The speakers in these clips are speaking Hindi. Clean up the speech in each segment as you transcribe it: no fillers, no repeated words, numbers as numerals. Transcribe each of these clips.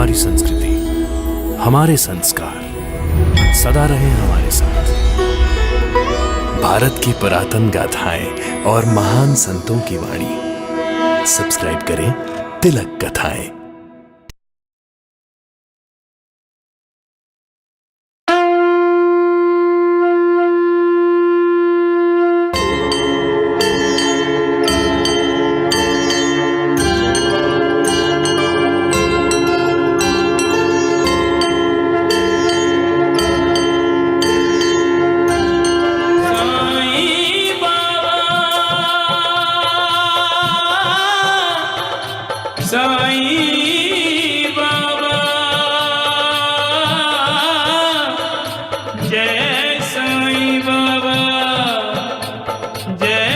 हमारी संस्कृति, हमारे संस्कार सदा रहे हमारे साथ। भारत की पुरातन गाथाएं और महान संतों की वाणी। सब्सक्राइब करें तिलक कथाएं। साईं बाबा जय साईं बाबा जय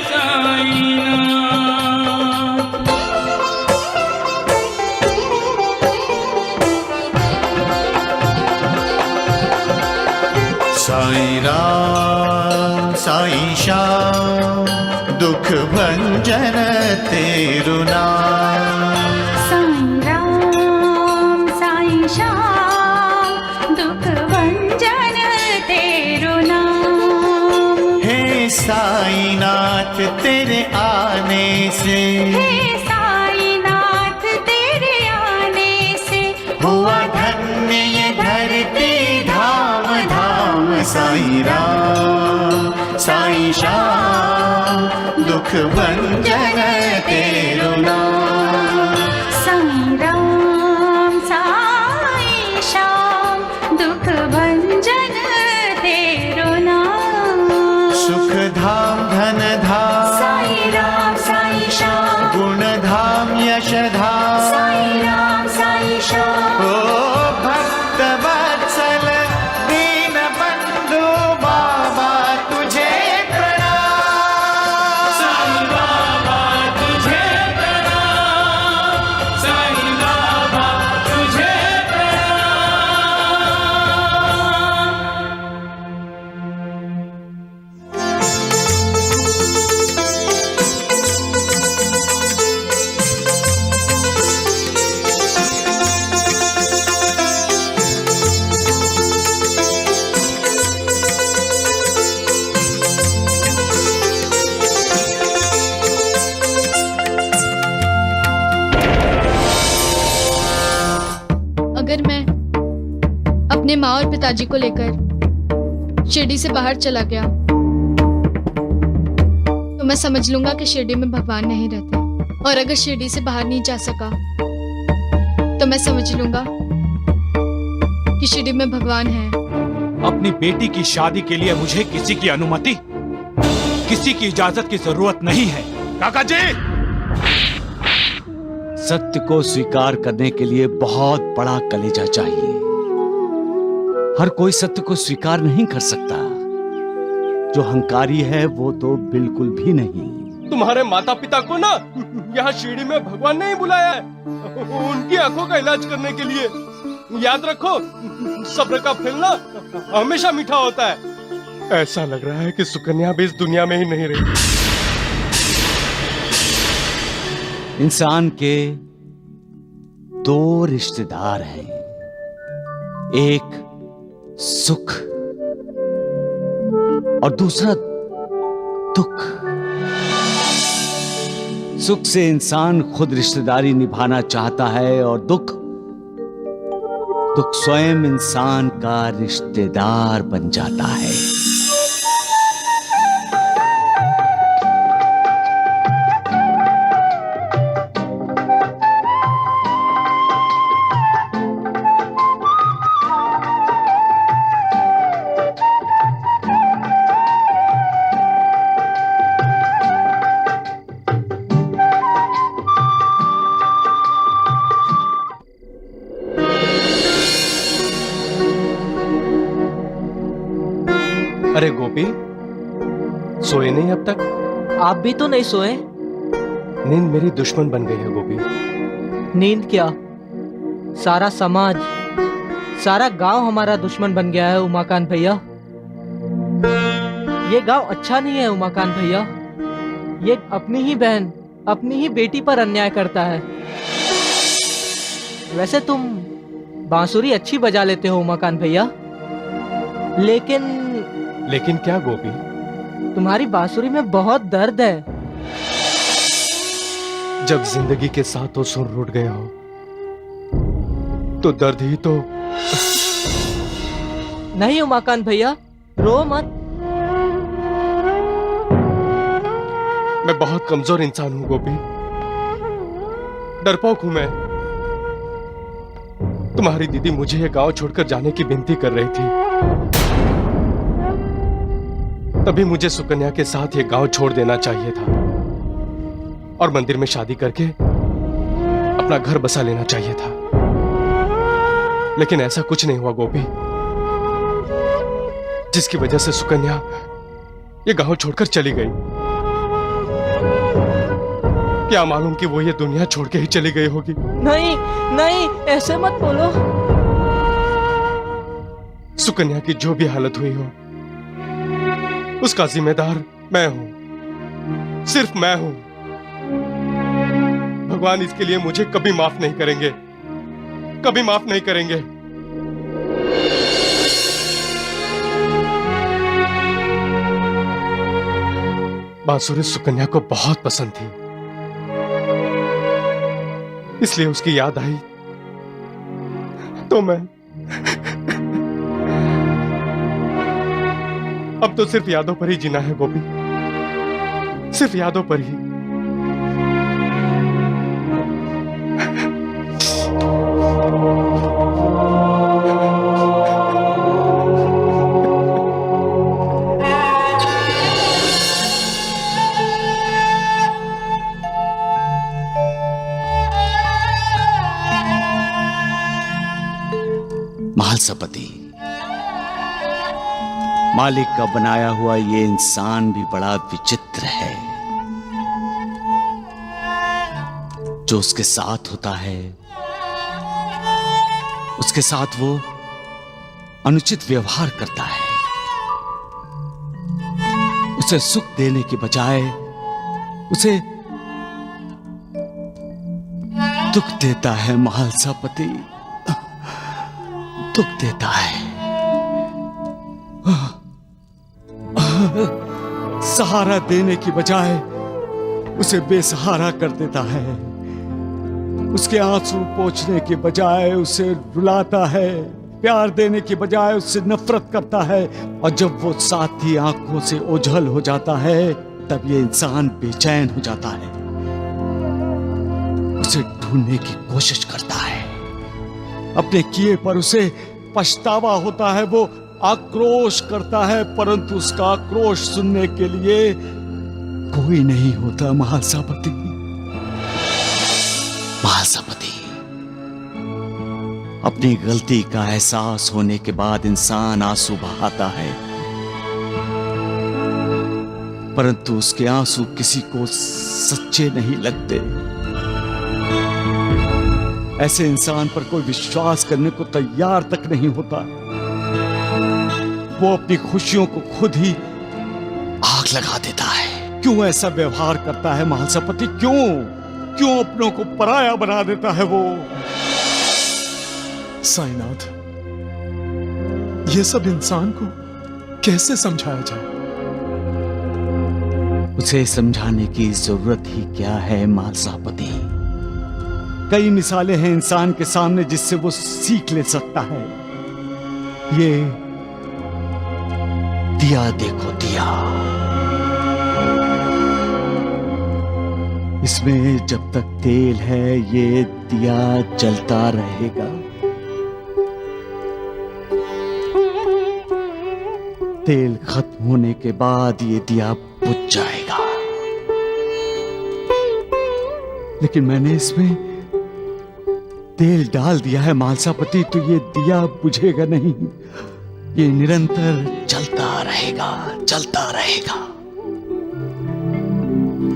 साईनाथ। साईं राम साईं श्याम दुख भंजन तेरु नाम। साईं राम साईं श्याम दुख भंजन तेरु नाम। हे साईनाथ तेरे आने से, हे साईनाथ तेरे आने से हुआ धन्य ये धरती धाम धाम। साईं राम साईं श्याम दुख भंजन तेरु नाम। साईं राम साईं श्याम दुख भंजन तेरु नाम। सुख धाम धन धाम साईं राम साईं श्याम गुण धाम यश धाम। साईं राम साईं श्याम ओ भक्त वत्सल दीन बंधु बाबा तुझे प्रणाम। साईं बाबा तुझे प्रणाम, साईं बाबा तुझे प्रणाम। अगर मैं अपने माँ और पिताजी को लेकर शिरडी से बाहर चला गया तो मैं समझ लूंगा कि शिरडी में भगवान नहीं रहते। और अगर शिरडी से बाहर नहीं जा सका तो मैं समझ लूंगा कि शिरडी में भगवान है। अपनी बेटी की शादी के लिए मुझे किसी की अनुमति, किसी की इजाजत की जरूरत नहीं है। काका जी, सत्य को स्वीकार करने के लिए बहुत बड़ा कलेजा चाहिए। हर कोई सत्य को स्वीकार नहीं कर सकता। जो हंकारी है वो तो बिल्कुल भी नहीं। तुम्हारे माता पिता को ना यहाँ शिरडी में भगवान ने ही बुलाया है, उनकी आंखों का इलाज करने के लिए। याद रखो, सब्र का फल ना हमेशा मीठा होता है। ऐसा लग रहा है कि सुकन्या भी इस दुनिया में ही नहीं रही। इंसान के दो रिश्तेदार हैं, एक सुख और दूसरा दुख। सुख से इंसान खुद रिश्तेदारी निभाना चाहता है और दुख स्वयं इंसान का रिश्तेदार बन जाता है। अरे गोपी, सोए नहीं अब तक? आप भी तो नहीं सोए? नींद मेरी दुश्मन बन गई है गोपी। नींद क्या, सारा समाज, सारा गांव हमारा दुश्मन बन गया है उमाकांत भैया। ये गांव अच्छा नहीं है उमाकांत भैया। ये अपनी ही बहन, अपनी ही बेटी पर अन्याय करता है। वैसे तुम बांसुरी अच्छी बजा लेते हो उमाकांत भैया, लेकिन क्या गोपी? तुम्हारी बांसुरी में बहुत दर्द है। जब जिंदगी के साथों सुर रुट गए हो तो दर्द ही तो। नहीं उमाकांत भैया, रो मत। मैं बहुत कमजोर इंसान हूं गोपी, डरपोक हूं मैं। तुम्हारी दीदी मुझे ये गांव छोड़कर जाने की विनती कर रही थी, तभी मुझे सुकन्या के साथ ये गांव छोड़ देना चाहिए था और मंदिर में शादी करके अपना घर बसा लेना चाहिए था। लेकिन ऐसा कुछ नहीं हुआ गोपी, जिसकी वजह से सुकन्या ये गांव छोड़कर चली गई। क्या मालूम कि वो ये दुनिया छोड़ के ही चली गई होगी। नहीं नहीं, ऐसे मत बोलो। सुकन्या की जो भी हालत हुई हो उसका जिम्मेदार मैं हूं, सिर्फ मैं हूं। भगवान इसके लिए मुझे कभी माफ नहीं करेंगे, कभी माफ नहीं करेंगे। बांसुरी सुकन्या को बहुत पसंद थी, इसलिए उसकी याद आई तो मैं अब तो सिर्फ यादों पर ही जीना है गोपी, सिर्फ यादों पर ही। महालसापति, मालिक का बनाया हुआ ये इंसान भी बड़ा विचित्र है। जो उसके साथ होता है उसके साथ वो अनुचित व्यवहार करता है। उसे सुख देने के बजाय उसे दुख देता है। महालसापति दुख देता है, सहारा देने की बजाय उसे बेसहारा कर देता है। उसके आंसू पोंछने के बजाय उसे रुलाता है, प्यार देने की बजाय उससे नफरत करता है। और जब वो साथी आंखों से ओझल हो जाता है तब ये इंसान बेचैन हो जाता है, उसे ढूंढने की कोशिश करता है। अपने किए पर उसे पछतावा होता है, वो आक्रोश करता है, परंतु उसका आक्रोश सुनने के लिए कोई नहीं होता। महालसापति, महालसापति, अपनी गलती का एहसास होने के बाद इंसान आंसू बहाता है, परंतु उसके आंसू किसी को सच्चे नहीं लगते। ऐसे इंसान पर कोई विश्वास करने को तैयार तक नहीं होता। वो अपनी खुशियों को खुद ही आग लगा देता है। क्यों ऐसा व्यवहार करता है महालसापति? क्यों अपनों को पराया बना देता है वो? साईनाथ, ये सब इंसान को कैसे समझाया जाए? उसे समझाने की जरूरत ही क्या है महालसापति? कई मिसालें हैं इंसान के सामने जिससे वो सीख ले सकता है। ये दिया देखो, दिया, इसमें जब तक तेल है ये दिया जलता रहेगा। तेल खत्म होने के बाद ये दिया बुझ जाएगा। लेकिन मैंने इसमें तेल डाल दिया है महालसापति, तो ये दिया बुझेगा नहीं, ये निरंतर जलता रहेगा, जलता रहेगा।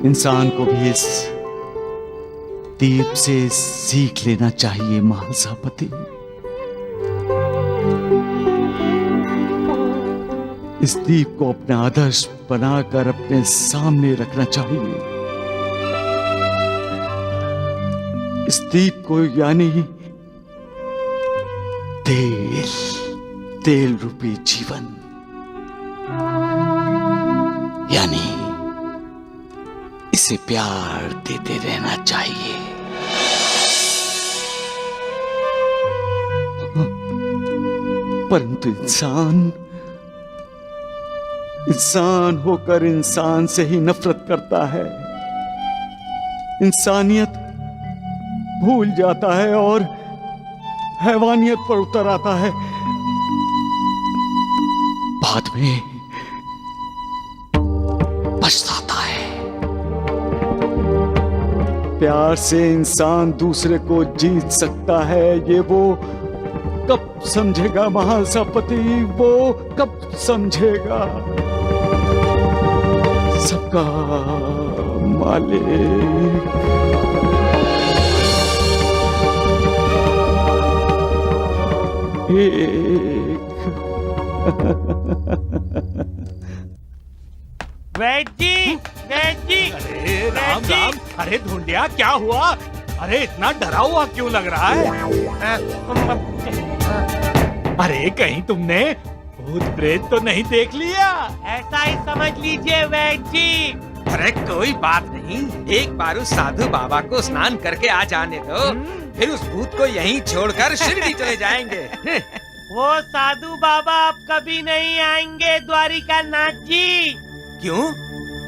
इंसान को भी इस दीप से सीख लेना चाहिए महालसापति। इस दीप को अपना आदर्श बनाकर अपने सामने रखना चाहिए। इस दीप को यानी तेल तेल रूपी जीवन, यानी इसे प्यार देते रहना चाहिए। परंतु इंसान होकर इंसान से ही नफरत करता है, इंसानियत भूल जाता है और हैवानियत पर उतर आता है। बाद में पछताता है। प्यार से इंसान दूसरे को जीत सकता है, ये वो कब समझेगा महासपति, वो कब समझेगा। सबका मालिक। वैद जी, अरे राम राम, अरे ढूंढिया क्या हुआ? अरे इतना डरा हुआ क्यों लग रहा है? अरे कहीं तुमने भूत प्रेत तो नहीं देख लिया? ऐसा ही समझ लीजिए वैद जी। अरे कोई बात नहीं, एक बार उस साधु बाबा को स्नान करके आ जाने दो, फिर उस भूत को यहीं छोड़कर शिरडी चले जाएंगे। वो साधु बाबा अब कभी नहीं आएंगे द्वारिका नाथ जी। क्यों?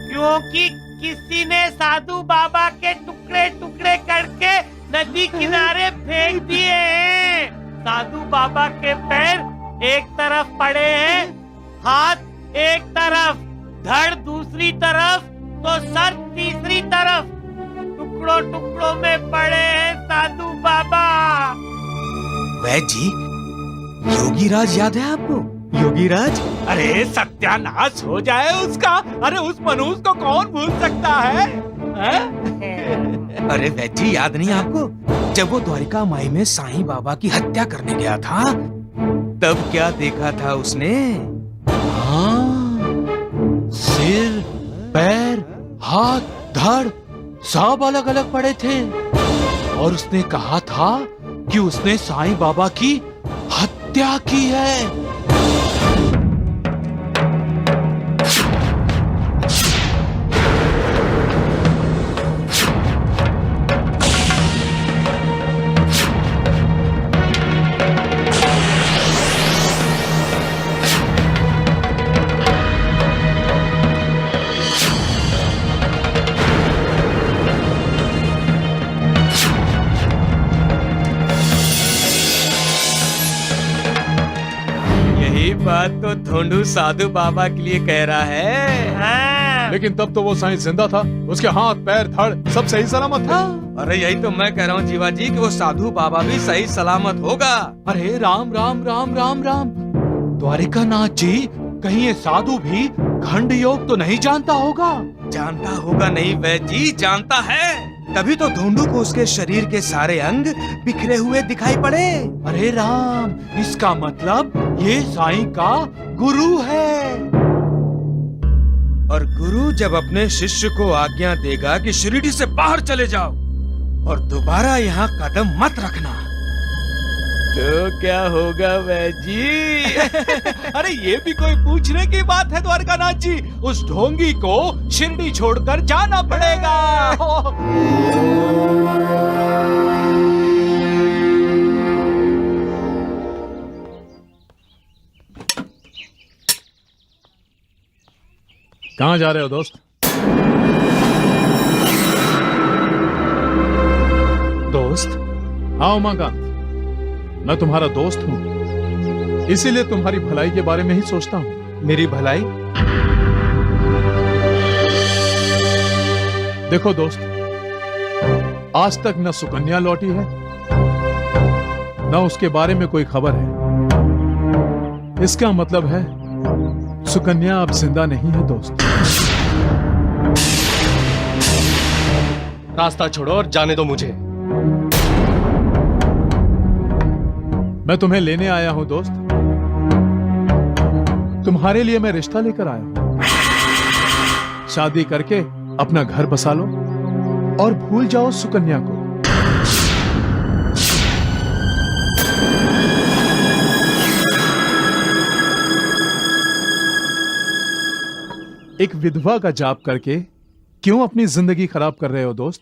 क्योंकि किसी ने साधु बाबा के टुकड़े टुकड़े करके नदी किनारे फेंक दिए हैं। साधु बाबा के पैर एक तरफ पड़े हैं, हाथ एक तरफ, धड़ दूसरी तरफ, तो सर तीसरी तरफ। टुकड़ों टुकड़ों में पड़े हैं साधु बाबा। वैद जी, योगीराज याद है आपको? योगीराज? अरे सत्यानाश हो जाए उसका। अरे उस मनुष्य को कौन भूल सकता है? अरे वैद जी, याद नहीं आपको? जब वो द्वारिका माई में साईं बाबा की हत्या करने गया था, तब क्या देखा था उसने? हाँ, सिर, पैर, हाथ, धड़ सब अलग अलग पड़े थे और उसने कहा था कि उसने साईं बाबा की हत्या की है। बात तो धोंडू साधु बाबा के लिए कह रहा है। हाँ। लेकिन तब तो वो साईं जिंदा था, उसके हाथ पैर धड़ सब सही सलामत थे। अरे यही तो मैं कह रहा हूँ जीवा जी कि वो साधु बाबा भी सही सलामत होगा। अरे राम राम राम राम राम, द्वारिका नाथ जी, कहीं ये साधु भी खंड योग तो नहीं जानता होगा? जानता होगा नहीं वैद जी, जानता है। तभी तो धोंडू को उसके शरीर के सारे अंग बिखरे हुए दिखाई पड़े। अरे राम, इसका मतलब ये साईं का गुरु है। और गुरु जब अपने शिष्य को आज्ञा देगा कि शिरडी से बाहर चले जाओ और दोबारा यहाँ कदम मत रखना, तो क्या होगा वैद जी? अरे ये भी कोई पूछने की बात है द्वारका नाथ जी? उस ढोंगी को शिरडी छोड़कर जाना पड़ेगा। कहाँ जा रहे हो दोस्त? दोस्त? हाँ उमाकांत, मैं तुम्हारा दोस्त हूं, इसीलिए तुम्हारी भलाई के बारे में ही सोचता हूं। मेरी भलाई? देखो दोस्त, आज तक न सुकन्या लौटी है, न उसके बारे में कोई खबर है। इसका मतलब है सुकन्या अब जिंदा नहीं है दोस्त। रास्ता छोड़ो और जाने दो मुझे। मैं तुम्हें लेने आया हूं दोस्त। तुम्हारे लिए मैं रिश्ता लेकर आया हूं। शादी करके अपना घर बसा लो और भूल जाओ सुकन्या को। एक विधवा का जाप करके क्यों अपनी जिंदगी खराब कर रहे हो दोस्त?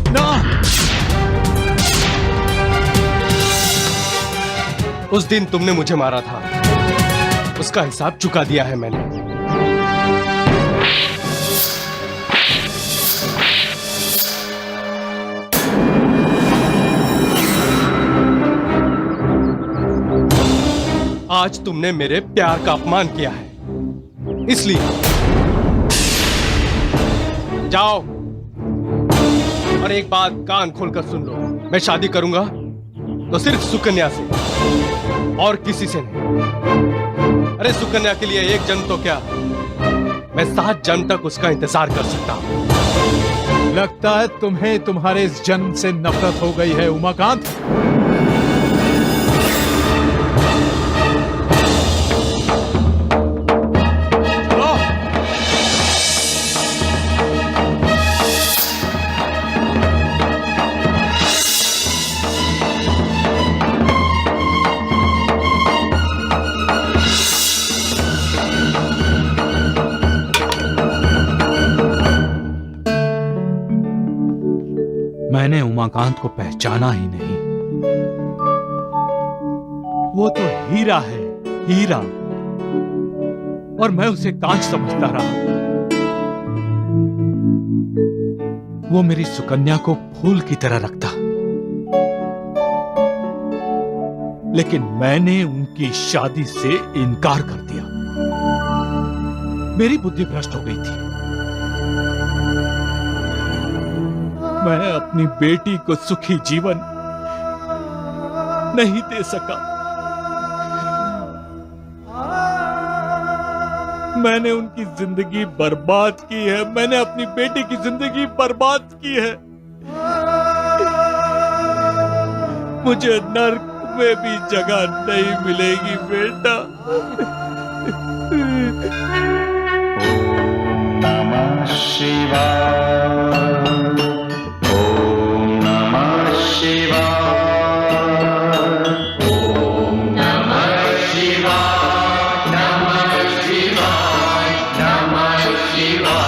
ना, उस दिन तुमने मुझे मारा था, उसका हिसाब चुका दिया है मैंने। आज तुमने मेरे प्यार का अपमान किया है, इसलिए जाओ और एक बात कान खोलकर सुन लो। मैं शादी करूंगा तो सिर्फ सुकन्या से और किसी से नहीं। अरे सुकन्या के लिए एक जन्म तो क्या, मैं 7 जन्म तक उसका इंतजार कर सकता हूं। लगता है तुम्हें तुम्हारे इस जन्म से नफरत हो गई है उमाकांत। मैंने उमाकांत को पहचाना ही नहीं। वो तो हीरा है, हीरा, और मैं उसे कांच समझता रहा। वो मेरी सुकन्या को फूल की तरह रखता, लेकिन मैंने उनकी शादी से इनकार कर दिया। मेरी बुद्धि भ्रष्ट हो गई थी। मैं अपनी बेटी को सुखी जीवन नहीं दे सका। मैंने उनकी जिंदगी बर्बाद की है। मैंने अपनी बेटी की जिंदगी बर्बाद की है। मुझे नर्क में भी जगह नहीं मिलेगी बेटा। नमः शिवाय। ओम नमः शिवाय। ओम नमः शिवाय। नमः शिवाय। नमः शिवाय।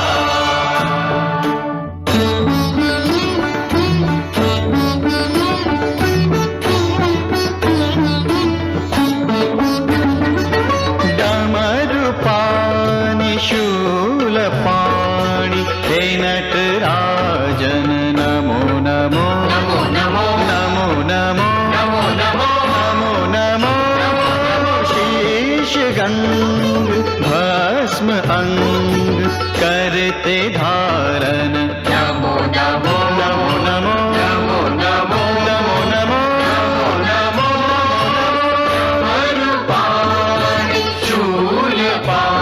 डमरुपाणि शूलपाणि हे नटराजन नमो नमो नमो नमो नमो नमो नमो नमो नमो नमो शीश गंग भस्म अंग करते धारण नमो नमो नमो नमो नमो नमो नमो नमो नमो डमरुपाणि शूलपाणि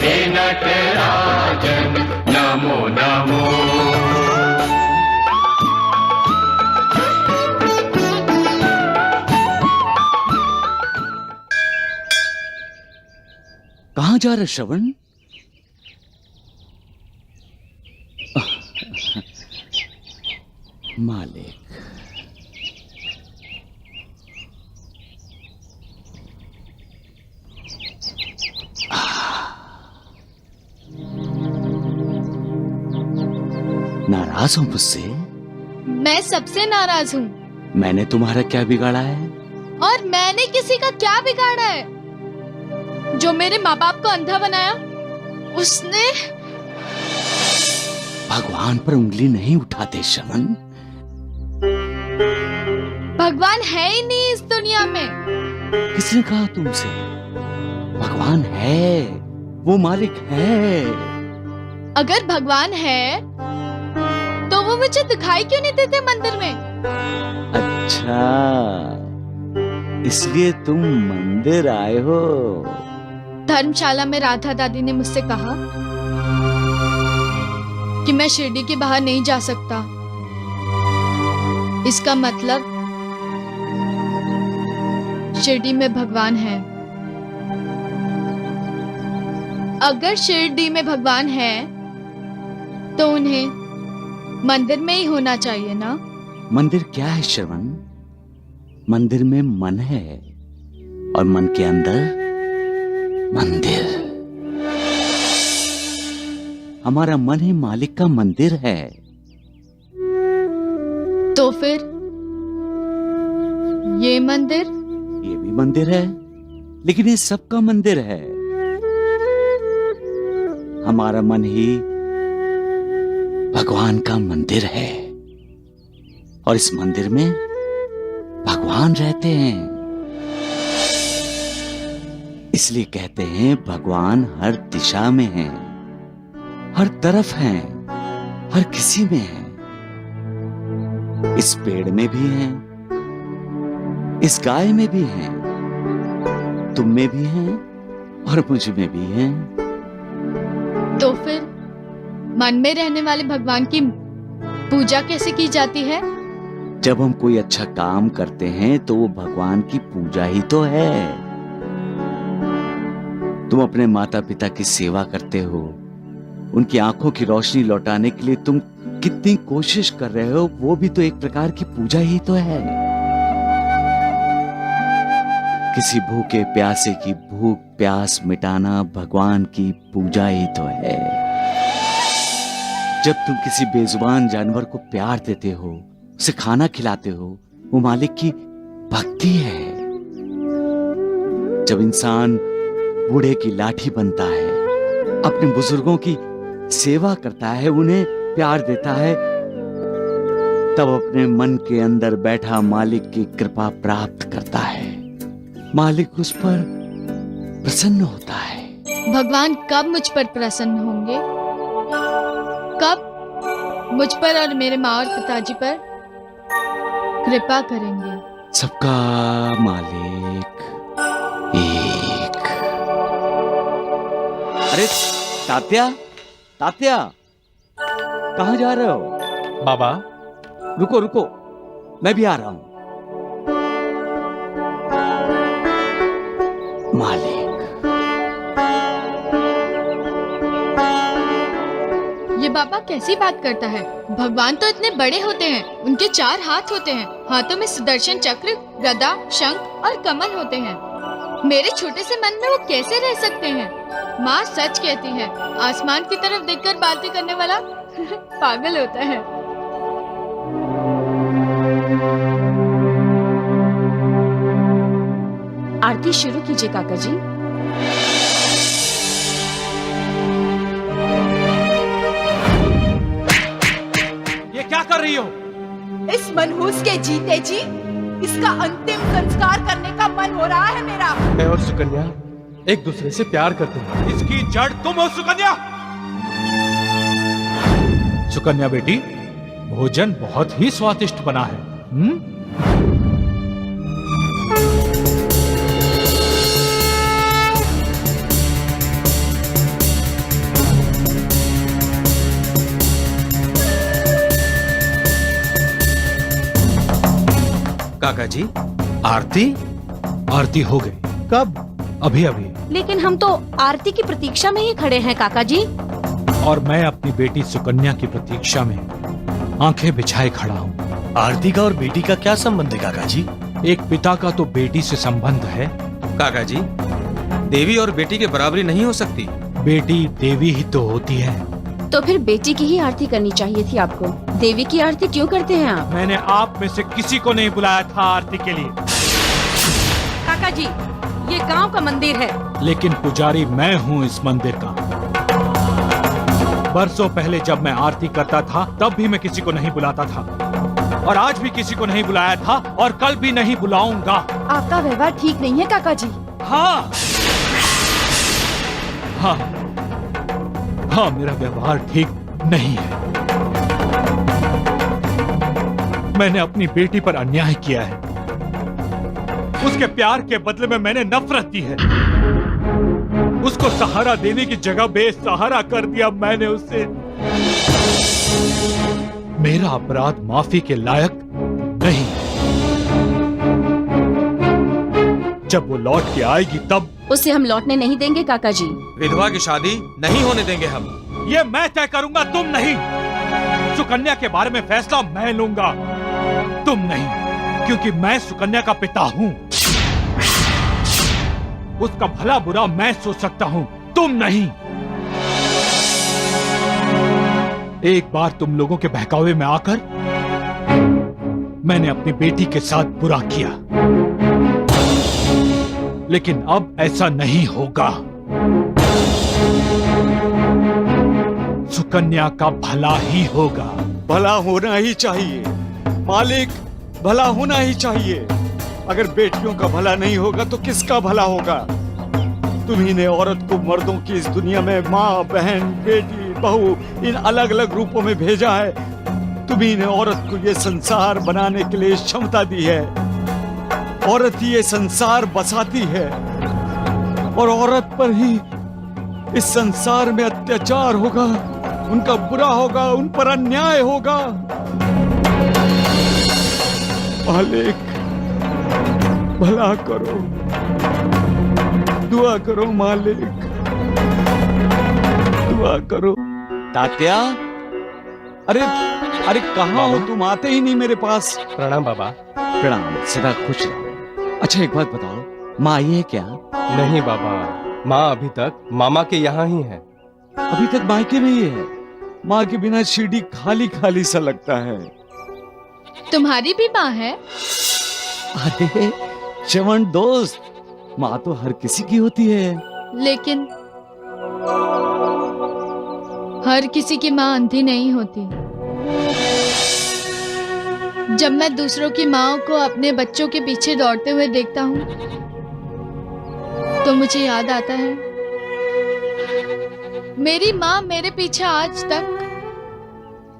हे नटराजन नमो नमो। कहां जा रहे श्रवण? मालिक, नाराज हो मुझसे? मैं सबसे नाराज हूँ। मैंने तुम्हारा क्या बिगाड़ा है? और मैंने किसी का क्या बिगाड़ा है? जो मेरे माँ बाप को अंधा बनाया, उसने। भगवान पर उंगली नहीं उठाते श्रवण। भगवान है ही नहीं इस दुनिया में। किसने कहा तुमसे? भगवान है, वो मालिक है। अगर भगवान है तो वो मुझे दिखाई क्यों नहीं देते मंदिर में? अच्छा, इसलिए तुम मंदिर आए हो? धर्मशाला में राधा दादी ने मुझसे कहा कि मैं शिरडी के बाहर नहीं जा सकता। इसका मतलब शिरडी में भगवान है। अगर शिरडी में भगवान है तो उन्हें मंदिर में ही होना चाहिए ना? मंदिर क्या है श्रवण? मंदिर में मन है, और मन के अंदर मंदिर। हमारा मन ही मालिक का मंदिर है। तो फिर ये मंदिर? ये भी मंदिर है, लेकिन ये सबका मंदिर है। हमारा मन ही भगवान का मंदिर है, और इस मंदिर में भगवान रहते हैं। इसलिए कहते हैं भगवान हर दिशा में है, हर तरफ है, हर किसी में है। इस पेड़ में भी है, इस गाय में भी है, तुम में भी है, और मुझ में भी है। तो फिर मन में रहने वाले भगवान की पूजा कैसे की जाती है? जब हम कोई अच्छा काम करते हैं तो वो भगवान की पूजा ही तो है। तुम अपने माता पिता की सेवा करते हो, उनकी आंखों की रोशनी लौटाने के लिए तुम कितनी कोशिश कर रहे हो, वो भी तो एक प्रकार की पूजा ही तो है। किसी भूखे प्यासे की भूख प्यास मिटाना भगवान की पूजा ही तो है। जब तुम किसी बेजुबान जानवर को प्यार देते हो, उसे खाना खिलाते हो, वो मालिक की भक्ति है। जब इंसान बूढ़े की लाठी बनता है, अपने बुजुर्गों की सेवा करता है, उन्हें प्यार देता है, तब अपने मन के अंदर बैठा मालिक की कृपा प्राप्त करता है। मालिक उस पर प्रसन्न होता है। भगवान कब मुझ पर प्रसन्न होंगे? कब मुझ पर और मेरे माँ और पिताजी पर कृपा करेंगे? सबका मालिक एक। अरे तात्या, तात्या, कहाँ जा रहे हो? बाबा, रुको रुको, मैं भी आ रहा हूं। मालिक, ये बाबा कैसी बात करता है? भगवान तो इतने बड़े होते हैं, उनके 4 हाथ होते हैं, हाथों में सुदर्शन चक्र, गदा, शंख और कमल होते हैं। मेरे छोटे से मन में वो कैसे रह सकते हैं? माँ सच कहती है, आसमान की तरफ देखकर बातें करने वाला पागल होता है। आरती शुरू कीजिए काका जी। ये क्या कर रही हो? इस मनहूस के जीते जी इसका अंतिम संस्कार करने का मन हो रहा है मेरा। मैं और सुकन्या एक दूसरे से प्यार करते हैं। इसकी जड़ तुम हो सुकन्या। सुकन्या बेटी, भोजन बहुत ही स्वादिष्ट बना है। काका जी, आरती हो गई। कब? अभी अभी। लेकिन हम तो आरती की प्रतीक्षा में ही खड़े हैं काका जी। और मैं अपनी बेटी सुकन्या की प्रतीक्षा में आंखें बिछाए खड़ा हूँ। आरती का और बेटी का क्या संबंध है काका जी? एक पिता का तो बेटी से संबंध है। काका जी, देवी और बेटी के बराबरी नहीं हो सकती। बेटी देवी ही तो होती है। तो फिर बेटी की ही आरती करनी चाहिए थी आपको। देवी की आरती क्यों करते हैं आप? मैंने आप में से किसी को नहीं बुलाया था आरती के लिए। काका जी, ये गांव का मंदिर है। लेकिन पुजारी मैं हूँ इस मंदिर का। बरसों पहले जब मैं आरती करता था तब भी मैं किसी को नहीं बुलाता था, और आज भी किसी को नहीं बुलाया था, और कल भी नहीं बुलाऊंगा। आपका व्यवहार ठीक नहीं है काका जी। हाँ हाँ हाँ, मेरा व्यवहार ठीक नहीं है। मैंने अपनी बेटी पर अन्याय किया है। उसके प्यार के बदले में मैंने नफरत दी है। उसको सहारा देने की जगह बेसहारा कर दिया मैंने उसे। मेरा अपराध माफी के लायक नहीं। जब वो लौट के आएगी तब। उसे हम लौटने नहीं देंगे काका जी। विधवा की शादी नहीं होने देंगे हम। ये मैं तय करूंगा, तुम नहीं। सुकन्या के बारे में फैसला मैं लूंगा, तुम नहीं, क्योंकि मैं सुकन्या का पिता हूं। उसका भला बुरा मैं सोच सकता हूं, तुम नहीं। एक बार तुम लोगों के बहकावे में आकर मैंने अपनी बेटी के साथ बुरा किया, लेकिन अब ऐसा नहीं होगा। सुकन्या का भला ही होगा। भला होना ही चाहिए मालिक, भला होना ही चाहिए। अगर बेटियों का भला नहीं होगा तो किसका भला होगा? तुम्ही ने औरत को मर्दों की इस दुनिया में माँ, बहन, बेटी, बहू इन अलग अलग रूपों में भेजा है। तुम्ही ने औरत को ये संसार बनाने के लिए क्षमता दी है। औरत ही ये संसार बसाती है और औरत पर ही इस संसार में अत्याचार होगा, उनका बुरा होगा, उन पर अन्याय होगा। मालिक भला करो, दुआ करो मालिक, दुआ करो। तात्या, अरे अरे कहाँ हो तुम? आते ही नहीं मेरे पास। प्रणाम बाबा। प्रणाम, सदा खुश रहो। अच्छा एक बात बताओ, माँ आई है क्या? नहीं बाबा, माँ अभी तक मामा के यहाँ ही है। अभी तक मायके में ही है। माँ के बिना शिरडी खाली खाली सा लगता है। तुम्हारी भी माँ है? अरे श्रवण दोस्त, माँ तो हर किसी की होती है। लेकिन हर किसी की माँ अंधी नहीं होती। जब मैं दूसरों की माँओं को अपने बच्चों के पीछे दौड़ते हुए देखता हूँ तो मुझे याद आता है मेरी माँ मेरे पीछे आज तक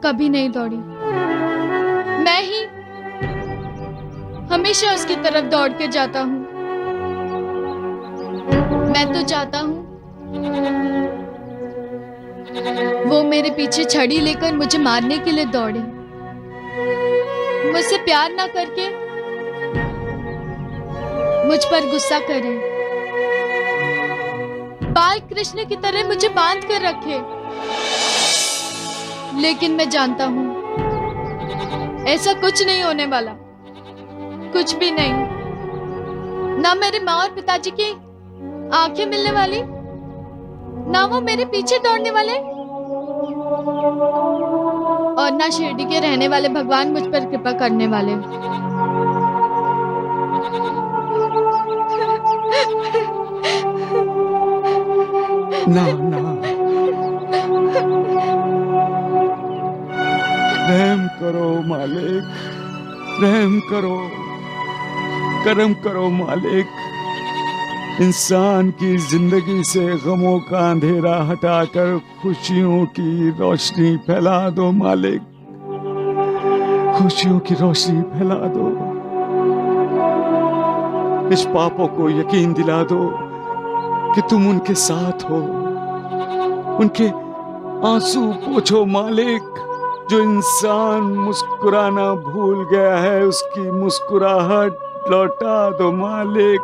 कभी नहीं दौड़ी। मैं ही हमेशा उसकी तरफ दौड़ के जाता हूँ। मैं तो चाहता हूँ वो मेरे पीछे छड़ी लेकर मुझे मारने के लिए दौड़े, मुझसे प्यार ना करके मुझ पर गुस्सा करे, बाल कृष्ण की तरह मुझे बांध कर रखे। लेकिन मैं जानता हूं ऐसा कुछ नहीं होने वाला, कुछ भी नहीं। ना मेरे माँ और पिताजी की आंखें मिलने वाली, ना वो मेरे पीछे दौड़ने वाले, और ना शिरडी के रहने वाले भगवान मुझ पर कृपा करने वाले। ना ना, रहम करो मालिक, रहम करो, करम करो मालिक। इंसान की जिंदगी से गमों का अंधेरा हटाकर खुशियों की रोशनी फैला दो मालिक, खुशियों की रोशनी फैला दो। इस पापों को यकीन दिला दो कि तुम उनके साथ हो। उनके आंसू पोंछो मालिक। जो इंसान मुस्कुराना भूल गया है उसकी मुस्कुराहट लौटा दो मालिक।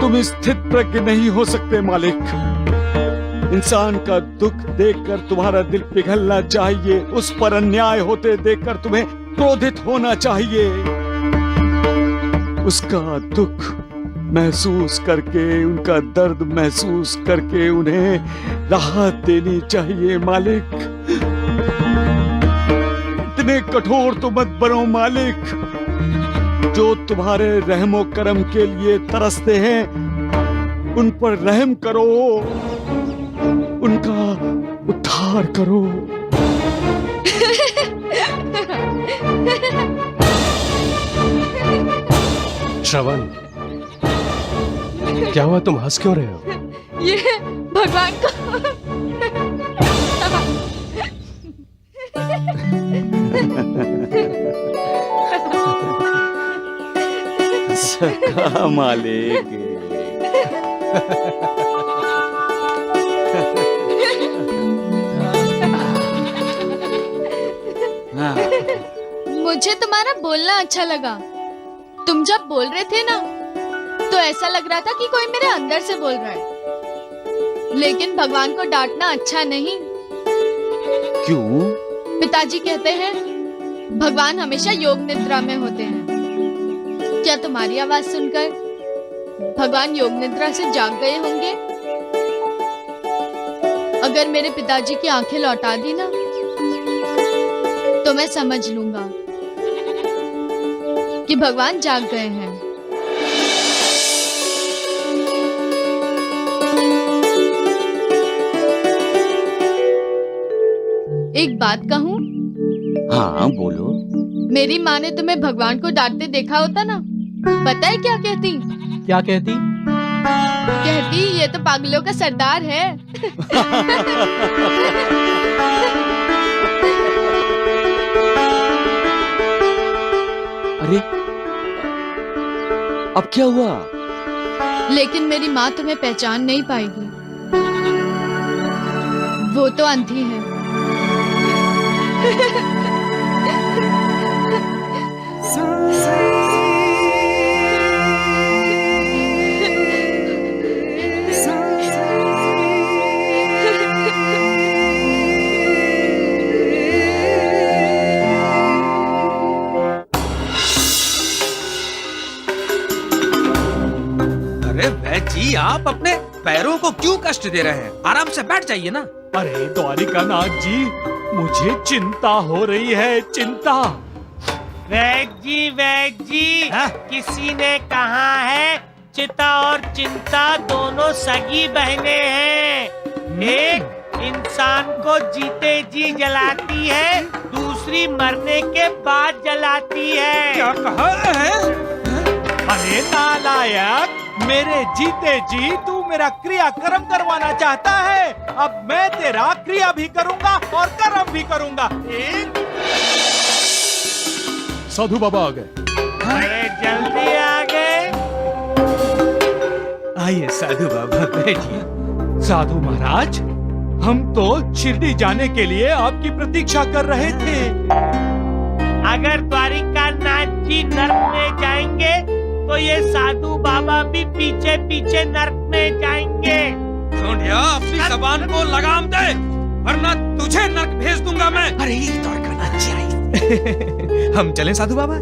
तुम स्थित प्रज्ञ नहीं हो सकते मालिक। इंसान का दुख देखकर तुम्हारा दिल पिघलना चाहिए, उस पर अन्याय होते देखकर तुम्हें क्रोधित होना चाहिए। उसका दुख महसूस करके, उनका दर्द महसूस करके उन्हें राहत देनी चाहिए मालिक। इतने कठोर तो मत बनो मालिक। जो तुम्हारे रहमो करम के लिए तरसते हैं उन पर रहम करो, उनका उद्धार करो। श्रवण, क्या हुआ? तुम हंस क्यों रहे हो? ये भगवान को सका मालिक। मुझे तुम्हारा बोलना अच्छा लगा। तुम जब बोल रहे थे ना तो ऐसा लग रहा था कि कोई मेरे अंदर से बोल रहा है। लेकिन भगवान को डांटना अच्छा नहीं। क्यों? पिताजी कहते हैं भगवान हमेशा योग निद्रा में होते हैं। क्या तुम्हारी आवाज सुनकर भगवान योग निद्रा से जाग गए होंगे? अगर मेरे पिताजी की आंखें लौटा दी ना, तो मैं समझ लूंगा कि भगवान जाग गए हैं। एक बात कहूँ? हाँ बोलो। मेरी माँ ने तुम्हें भगवान को डांटते देखा होता ना, बताए क्या कहती? क्या कहती? कहती ये तो पागलों का सरदार है। अरे अब क्या हुआ? लेकिन मेरी माँ तुम्हें पहचान नहीं पाएगी, वो तो अंधी है। अरे वैद जी, आप अपने पैरों को क्यों कष्ट दे रहे हैं? आराम से बैठ जाइए ना। अरे द्वारिकानाथ जी, मुझे चिंता हो रही है, चिंता। वैद जी, हाँ? किसी ने कहा है चिता और चिंता दोनों सगी बहनें हैं। एक इंसान को जीते जी जलाती है, दूसरी मरने के बाद जलाती है। क्या कहा है? अरे नालायक, मेरे जीते जी तू मेरा क्रिया कर्म करवाना चाहता है। अब मैं तेरा क्रिया भी करूंगा और कर्म भी करूंगा। साधु बाबा आ गए। अरे जल्दी आ गए। आइए साधु बाबा बैठिए। साधु महाराज, हम तो शिरडी जाने के लिए आपकी प्रतीक्षा कर रहे थे। अगर द्वारिकानाथ जी नर्क में जाएंगे तो ये साधु बाबा भी पीछे पीछे नर्क में जाएंगे। ढूंढिया, अपनी जबान को लगाम दे, वरना तुझे नर्क भेज दूंगा मैं। अरे द्वारकानाथ जी आइए। हम चलें साधु बाबा?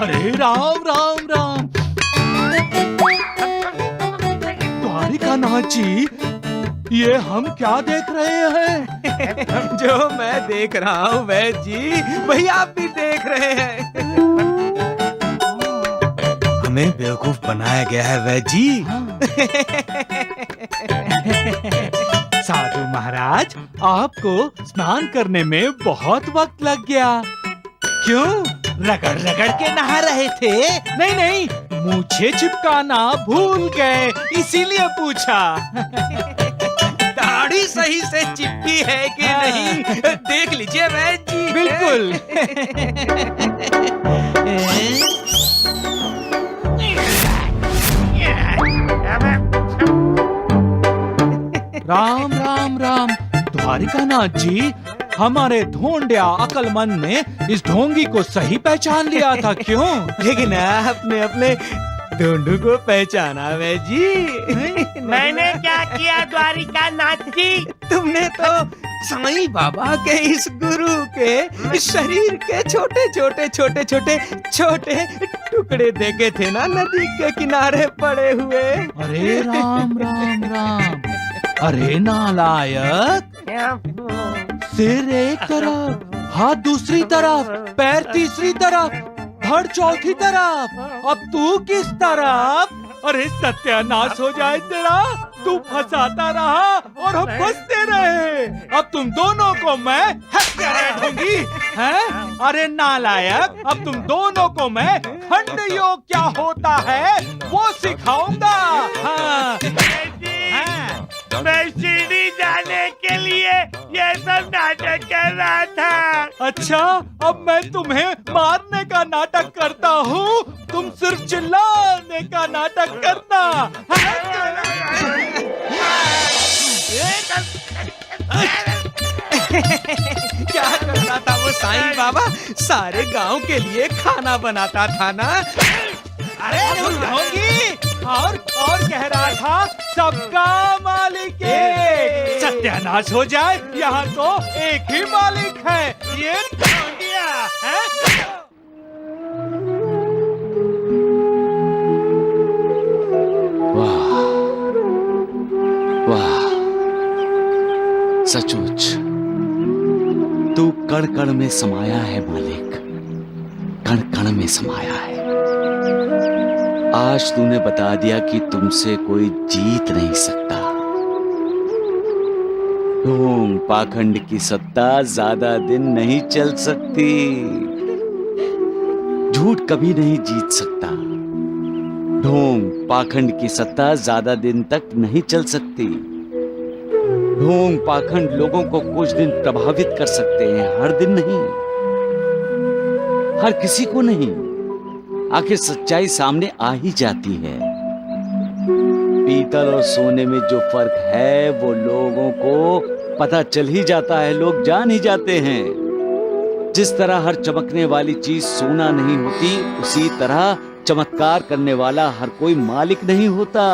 अरे राम राम राम। द्वारिकानाथ जी, ये हम क्या देख रहे हैं? जो मैं देख रहा हूँ वैद जी, वही आप भी देख रहे हैं। हमें बेवकूफ बनाया गया है वैद जी। साधु महाराज, आपको स्नान करने में बहुत वक्त लग गया। क्यों? रगड़ रगड़ के नहा रहे थे? नहीं नहीं, मुझे चिपकाना भूल गए, इसीलिए पूछा। दाढ़ी सही से चिपकी है कि नहीं, देख लीजिए वैद जी। बिल्कुल। राम राम राम। द्वारिकानाथ जी, हमारे ढोंडिया अकलमंद ने इस ढोंगी को सही पहचान लिया था। क्यों? लेकिन आपने अपने ढोंडू को पहचाना वैद जी। मैंने क्या किया द्वारिकानाथ जी? तुमने तो साईं बाबा के इस गुरु के शरीर के छोटे छोटे टुकड़े देखे थे ना, नदी के किनारे पड़े हुए। अरे राम राम राम। अरे नालायक, सिर एक तरफ, हाथ दूसरी तरफ, पैर तीसरी तरफ, धड़ चौथी तरफ, अब तू किस तरफ? अरे सत्यानाश हो जाए तेरा। तू फंसाता रहा और हम फंसते रहे। अब तुम दोनों को मैं हत्या दूंगी। हैं? अरे नालायक, अब तुम दोनों को मैं खंड योग क्या होता है वो सिखाऊंगा। हाँ। मैं शिरडी जाने के लिए ये सब नाटक कर रहा था। अच्छा, अब मैं तुम्हें मारने का नाटक करता हूँ, तुम सिर्फ चिल्लाने का नाटक करना। क्या करता था वो साईं बाबा? सारे गांव के लिए खाना बनाता था ना। अरे होगी। और कह रहा था सबका मालिक एक। सत्यानाश हो जाए, यहाँ तो एक ही मालिक है, ये ढोंगिया है। वाह वाह, सचमुच तू कण कण में समाया है मालिक, कण कण में समाया है। आज तूने बता दिया कि तुमसे कोई जीत नहीं सकता। ढोंग पाखंड की सत्ता ज्यादा दिन नहीं चल सकती। झूठ कभी नहीं जीत सकता। ढोंग पाखंड की सत्ता ज्यादा दिन तक नहीं चल सकती। ढोंग पाखंड लोगों को कुछ दिन प्रभावित कर सकते हैं, हर दिन नहीं, हर किसी को नहीं। आखिर सच्चाई सामने आ ही जाती है। पीतल और सोने में जो फर्क है वो लोगों को पता चल ही जाता है, लोग जान ही जाते हैं। जिस तरह हर चमकने वाली चीज सोना नहीं होती, उसी तरह चमत्कार करने वाला हर कोई मालिक नहीं होता।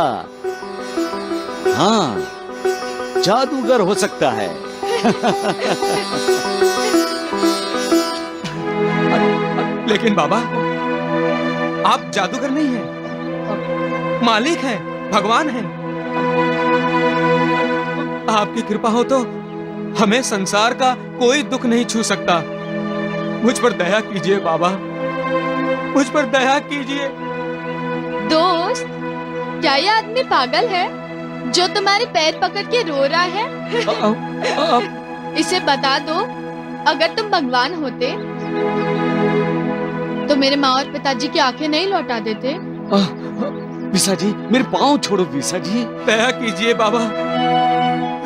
हाँ, जादूगर हो सकता है। लेकिन बाबा, आप जादूगर नहीं हैं, मालिक हैं, भगवान हैं। आपकी कृपा हो तो हमें संसार का कोई दुख नहीं छू सकता। मुझ पर दया कीजिए बाबा, मुझ पर दया कीजिए। दोस्त, क्या ये आदमी पागल है जो तुम्हारे पैर पकड़ के रो रहा है? इसे बता दो, अगर तुम भगवान होते तो मेरे माँ और पिताजी की आंखें नहीं लौटा देते। विसा जी, मेरे पाँव छोड़ो विसा जी। दया कीजिए बाबा,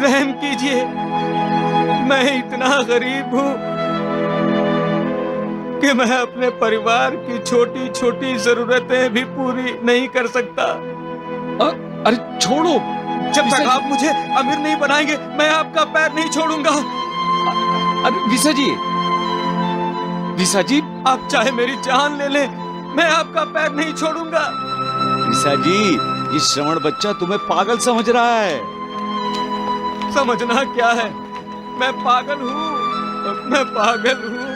रहम कीजिए। मैं इतना गरीब हूँ कि मैं अपने परिवार की छोटी छोटी जरूरतें भी पूरी नहीं कर सकता। अरे छोड़ो, जब तक आप मुझे अमीर नहीं बनाएंगे मैं आपका पैर नहीं छोड़ूंगा। अरे विसा जी, विसा जी, आप चाहे मेरी जान ले लें, मैं आपका पैर नहीं छोड़ूंगा। विसा जी, ये श्रवण बच्चा तुम्हें पागल समझ रहा है। समझना क्या है, मैं पागल हूँ, मैं पागल हूँ।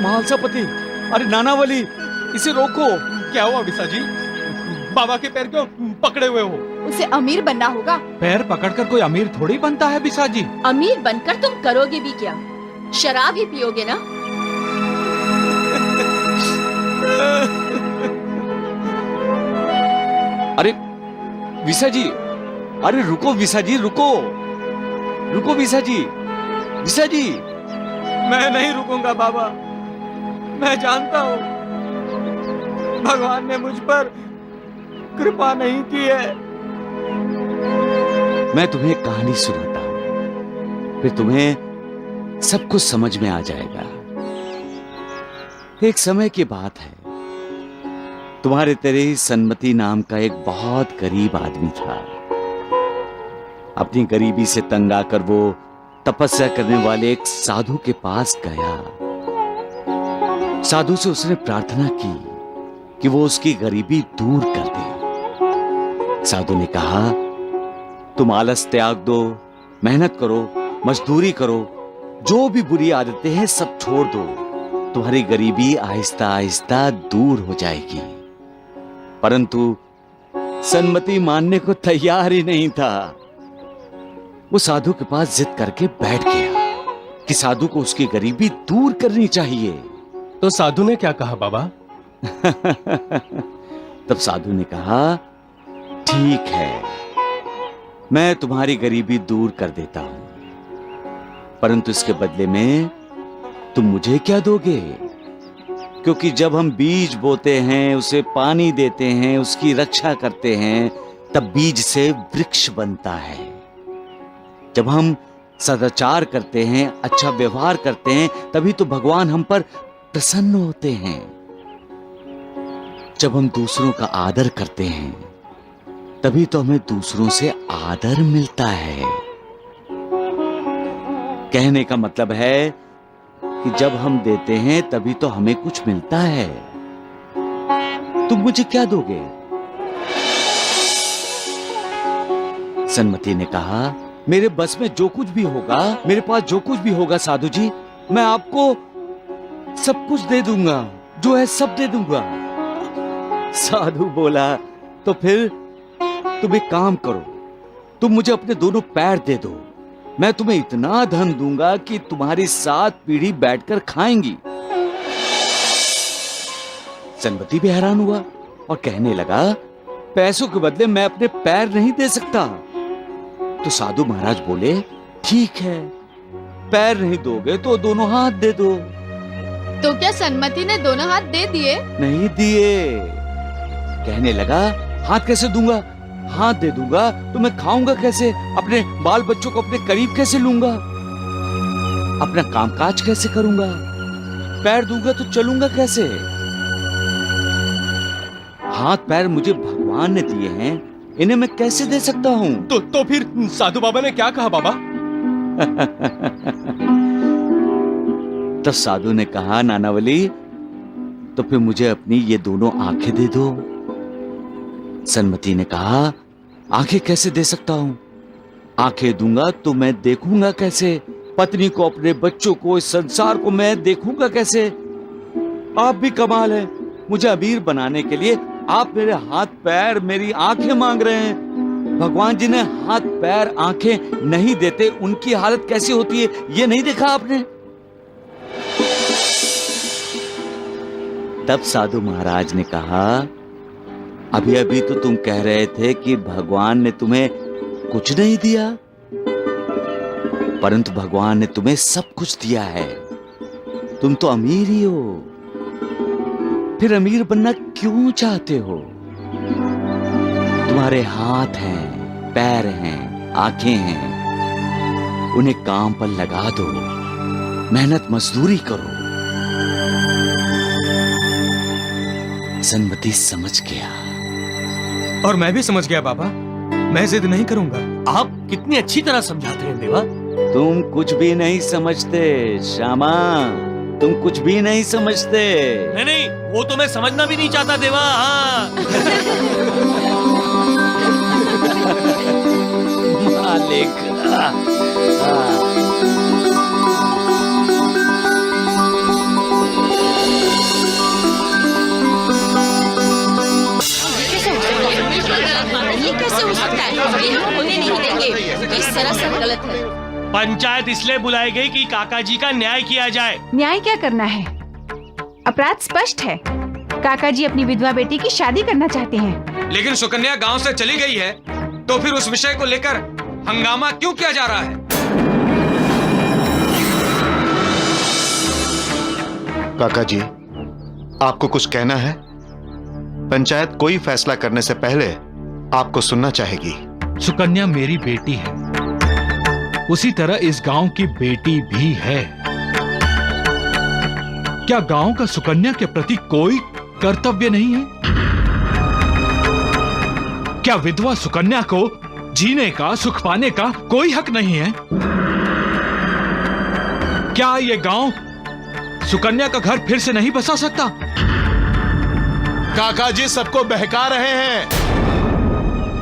महालसापति, अरे नानावली, इसे रोको। क्या हुआ विसा जी? बाबा के पैर क्यों पकड़े हुए हो? उसे अमीर बनना होगा। पैर पकड़कर कोई अमीर थोड़ी बनता है बिसा जी। अमीर बनकर तुम करोगे भी क्या? शराब ही पियोगे ना? अरे विसा जी, अरे रुको विसा जी, रुको रुको विसा जी, विसा जी। मैं नहीं रुकूंगा बाबा, मैं जानता हूँ भगवान ने मुझ पर कृपा नहीं की है। मैं तुम्हें एक कहानी सुनाता हूं, फिर तुम्हें सब कुछ समझ में आ जाएगा। एक समय की बात है, तुम्हारे तेरे ही सन्मति नाम का एक बहुत गरीब आदमी था। अपनी गरीबी से तंग आकर वो तपस्या करने वाले एक साधु के पास गया। साधु से उसने प्रार्थना की कि वो उसकी गरीबी दूर कर दे। साधु ने कहा, तुम आलस त्याग दो, मेहनत करो, मजदूरी करो, जो भी बुरी आदतें हैं सब छोड़ दो, तुम्हारी गरीबी आहिस्ता आहिस्ता दूर हो जाएगी। परंतु सन्मति मानने को तैयार ही नहीं था। वो साधु के पास जिद करके बैठ गया कि साधु को उसकी गरीबी दूर करनी चाहिए। तो साधु ने क्या कहा बाबा? तब साधु ने कहा, ठीक है, मैं तुम्हारी गरीबी दूर कर देता हूं, परंतु इसके बदले में तुम मुझे क्या दोगे? क्योंकि जब हम बीज बोते हैं, उसे पानी देते हैं, उसकी रक्षा करते हैं, तब बीज से वृक्ष बनता है। जब हम सदाचार करते हैं, अच्छा व्यवहार करते हैं, तभी तो भगवान हम पर प्रसन्न होते हैं। जब हम दूसरों का आदर करते हैं, तभी तो हमें दूसरों से आदर मिलता है। कहने का मतलब है कि जब हम देते हैं तभी तो हमें कुछ मिलता है। तुम मुझे क्या दोगे? सन्मति ने कहा, मेरे बस में जो कुछ भी होगा, मेरे पास जो कुछ भी होगा साधु जी, मैं आपको सब कुछ दे दूंगा, जो है सब दे दूंगा। साधु बोला, तो फिर तुम एक काम करो, तुम मुझे अपने दोनों पैर दे दो, मैं तुम्हें इतना धन दूंगा कि तुम्हारी 7 पीढ़ी बैठकर खाएंगी। सन्मति भी हैरान हुआ और कहने लगा, पैसों के बदले मैं अपने पैर नहीं दे सकता। तो साधु महाराज बोले, ठीक है, पैर नहीं दोगे तो दोनों हाथ दे दो। तो क्या सन्मति ने दोनों हाथ दे दिए? नहीं दिए। कहने लगा, हाथ कैसे दूंगा? हाथ दे दूंगा तो मैं खाऊंगा कैसे? अपने बाल बच्चों को अपने करीब कैसे लूंगा? अपना कामकाज कैसे करूंगा? पैर दूंगा तो चलूंगा कैसे? हाथ पैर मुझे भगवान ने दिए हैं, इन्हें मैं कैसे दे सकता हूँ? तो फिर साधु बाबा ने क्या कहा बाबा? तो साधु ने कहा, नानावली, तो फिर मुझे अपनी ये दोनों आंखें दे दो। सन्मति ने कहा, आंखें कैसे दे सकता हूं? आंखें दूंगा तो मैं देखूंगा कैसे? पत्नी को, अपने बच्चों को, इस संसार को मैं देखूंगा कैसे? आप भी कमाल है, मुझे अमीर बनाने के लिए आप मेरे हाथ पैर, मेरी आंखें मांग रहे हैं। भगवान जी ने हाथ पैर आंखें नहीं देते, उनकी हालत कैसी होती है ये नहीं देखा आपने? तब साधु महाराज ने कहा, अभी अभी तो तुम कह रहे थे कि भगवान ने तुम्हें कुछ नहीं दिया, परंतु भगवान ने तुम्हें सब कुछ दिया है। तुम तो अमीर ही हो, फिर अमीर बनना क्यों चाहते हो? तुम्हारे हाथ हैं, पैर हैं, आंखें हैं, उन्हें काम पर लगा दो, मेहनत मजदूरी करो। सन्मति समझ गया। और मैं भी समझ गया बाबा, मैं जिद नहीं करूंगा। आप कितनी अच्छी तरह समझाते हैं देवा। तुम कुछ भी नहीं समझते श्यामा, तुम कुछ भी नहीं समझते। नहीं, वो तो मैं समझना भी नहीं चाहता देवा। हाँ। मालिक। ये कैसे हो सकता है? ये हम होने नहीं देंगे, ये सरासर गलत है। पंचायत इसलिए बुलाई गई कि काका जी का न्याय किया जाए। न्याय क्या करना है? अपराध स्पष्ट है। काका जी अपनी विधवा बेटी की शादी करना चाहते हैं। लेकिन सुकन्या गांव से चली गई है, तो फिर उस विषय को लेकर हंगामा क्यों किया जा रहा है? काका जी, आपको कुछ कहना है? पंचायत कोई फैसला करने से पहले आपको सुनना चाहेगी। सुकन्या मेरी बेटी है, उसी तरह इस गांव की बेटी भी है। क्या गांव का सुकन्या के प्रति कोई कर्तव्य नहीं है? क्या विधवा सुकन्या को जीने का, सुख पाने का कोई हक नहीं है? क्या ये गांव सुकन्या का घर फिर से नहीं बसा सकता? काका जी सबको बहका रहे हैं।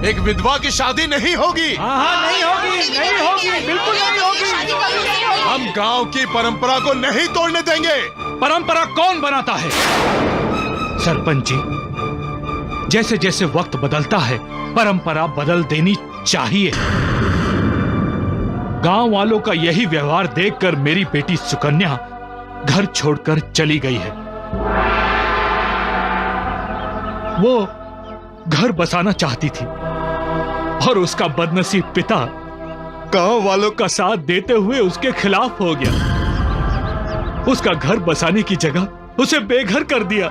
एक विधवा की शादी नहीं होगी। हाँ, नहीं होगी, बिल्कुल नहीं होगी। हम गांव की परंपरा को नहीं तोड़ने देंगे। परंपरा कौन बनाता है? सरपंच जी, जैसे जैसे वक्त बदलता है परंपरा बदल देनी चाहिए। गांव वालों का यही व्यवहार देखकर मेरी बेटी सुकन्या घर छोड़कर चली गई है। वो घर बसाना चाहती थी और उसका बदनसीब पिता गांव वालों का साथ देते हुए उसके खिलाफ हो गया। उसका घर बसाने की जगह उसे बेघर कर दिया।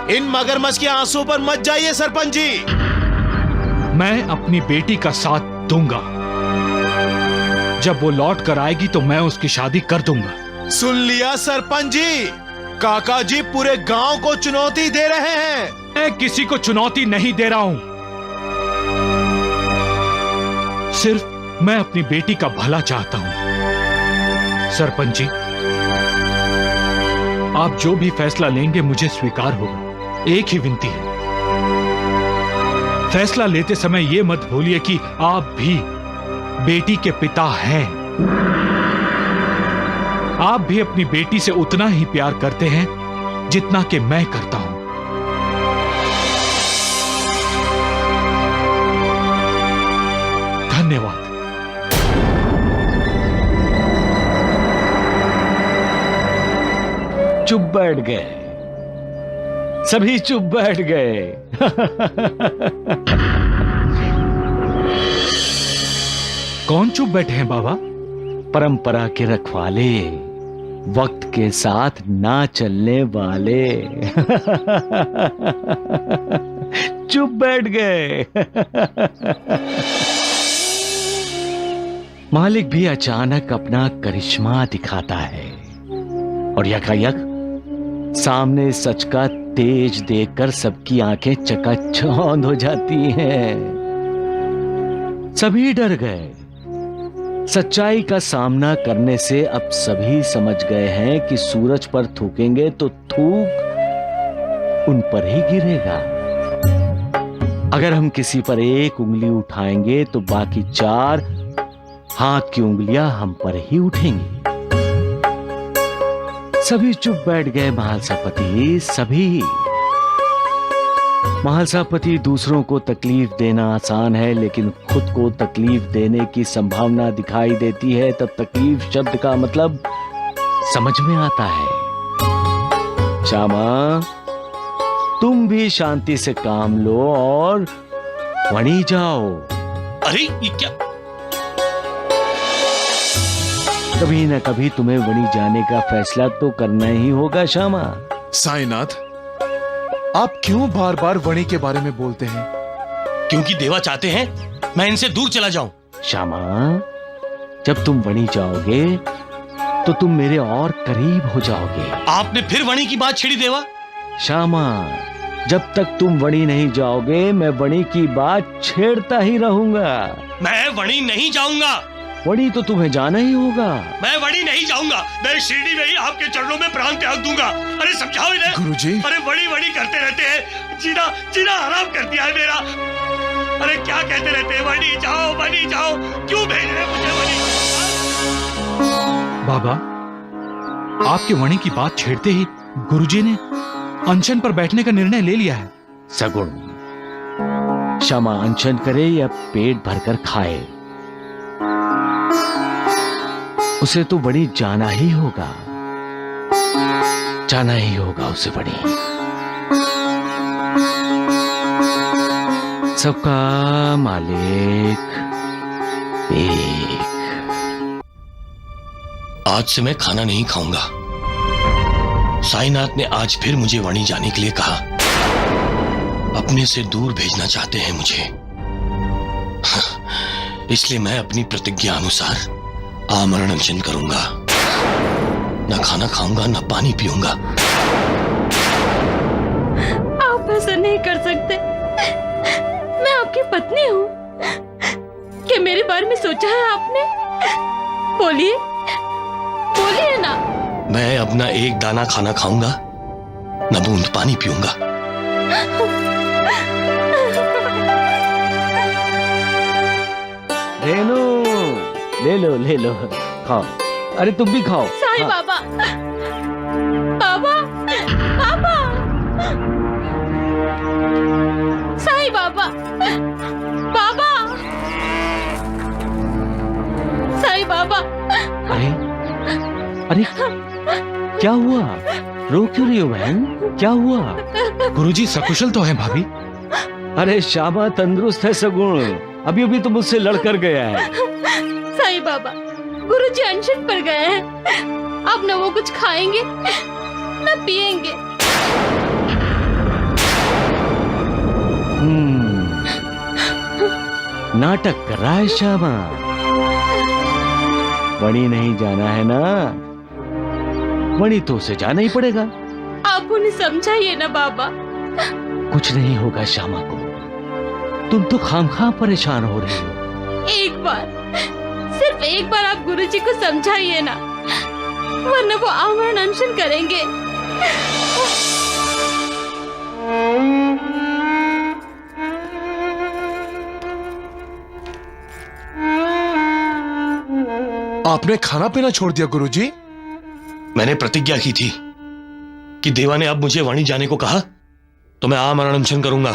इन मगरमच्छ के आंसू पर मत जाइए सरपंच जी। मैं अपनी बेटी का साथ दूंगा। जब वो लौट कर आएगी तो मैं उसकी शादी कर दूंगा। सुन लिया सरपंच जी, काका जी पूरे गांव को चुनौती दे रहे हैं। मैं किसी को चुनौती नहीं दे रहा हूं, सिर्फ मैं अपनी बेटी का भला चाहता हूं। सरपंच जी, आप जो भी फैसला लेंगे मुझे स्वीकार होगा। एक ही विनती है, फैसला लेते समय यह मत भूलिए कि आप भी बेटी के पिता हैं। आप भी अपनी बेटी से उतना ही प्यार करते हैं जितना कि मैं करता हूं। धन्यवाद। चुप बैठ गए, सभी चुप बैठ गए। कौन चुप बैठे हैं बाबा? परंपरा के रखवाले, वक्त के साथ ना चलने वाले। चुप बैठ गए। मालिक भी अचानक अपना करिश्मा दिखाता है और यकायक सामने सच का तेज देखकर सबकी आंखें चकाचौंध हो जाती हैं। सभी डर गए। सच्चाई का सामना करने से अब सभी समझ गए हैं कि सूरज पर थूकेंगे तो थूक उन पर ही गिरेगा। अगर हम किसी पर एक उंगली उठाएंगे तो बाकी 4 हाथ की उंगलियां हम पर ही उठेंगी। सभी चुप बैठ गए महालसापति, सभी। महालसापति, दूसरों को तकलीफ देना आसान है, लेकिन खुद को तकलीफ देने की संभावना दिखाई देती है तब तकलीफ शब्द का मतलब समझ में आता है। श्यामा, तुम भी शांति से काम लो और वहीं जाओ। अरे ये क्या? कभी न कभी तुम्हें वहीं जाने का फैसला तो करना ही होगा श्यामा। साईनाथ, आप क्यों बार बार वणी के बारे में बोलते हैं? क्योंकि देवा चाहते हैं मैं इनसे दूर चला जाऊं। श्यामा, जब तुम वणी जाओगे तो तुम मेरे और करीब हो जाओगे। आपने फिर वणी की बात छेड़ी देवा। श्यामा, जब तक तुम वणी नहीं जाओगे मैं वणी की बात छेड़ता ही रहूंगा। मैं वणी नहीं जाऊंगा। वणी तो तुम्हें जाना ही होगा। मैं वणी नहीं जाऊंगा। मैं शिरडी में ही आपके चरणों में प्राण त्याग दूंगा। अरे समझाओ इन्हें। गुरुजी। अरे वणी वणी करते रहते हैं, जीना जीना हराम कर दिया है मेरा। अरे क्या कहते रहते हैं, वणी जाओ वणी जाओ, क्यों भेज रहे हैं मुझे वणी? बाबा, आपके वणी की बात छेड़ते ही गुरुजी ने अनशन पर बैठने का निर्णय ले लिया है। सगुण, श्यामा अनशन करे या पेट भरकर खाए, उसे तो वणी जाना ही होगा। जाना ही होगा उसे वणी। सबका मालिक एक। आज से मैं खाना नहीं खाऊंगा। साईनाथ ने आज फिर मुझे वणी जाने के लिए कहा। अपने से दूर भेजना चाहते हैं मुझे। इसलिए मैं अपनी प्रतिज्ञा अनुसार आमरण अनशन करूंगा। न खाना खाऊंगा, न पानी पीऊंगा। आप ऐसा नहीं कर सकते। मैं आपकी पत्नी हूँ। क्या मेरे बारे में सोचा है आपने? बोलिए, बोलिए ना। मैं अपना एक दाना खाना खाऊंगा, न बूंद पानी पीऊंगा। रेनू, ले लो, खाओ। अरे तुम भी खाओ। साईं हाँ। बाबा, बाबा, बाबा, साईं बाबा, बाबा, साईं बाबा। अरे अरे क्या हुआ? रो क्यों रही हो बहन? क्या हुआ? गुरुजी सकुशल तो हैं भाभी? अरे श्यामा तंदुरुस्त है सगुण। अभी अभी तो मुझसे लड़कर गया है। साईं बाबा, गुरुजी अनशन पर गए हैं। अब न वो कुछ खाएंगे न पिएंगे। नाटक कर रहा है श्यामा। वणी नहीं जाना है ना? वणी तो उसे जाना ही पड़ेगा। आप उन्हें समझाइए ना बाबा। कुछ नहीं होगा श्यामा को। तुम तो खामखा परेशान हो रही हो। एक बार, सिर्फ एक बार आप गुरुजी को समझाइए ना, वरना वो आमरण अनशन करेंगे। आपने खाना पीना छोड़ दिया गुरुजी? मैंने प्रतिज्ञा की थी कि देवा ने अब मुझे वाणी जाने को कहा तो मैं आमरण अनशन करूंगा।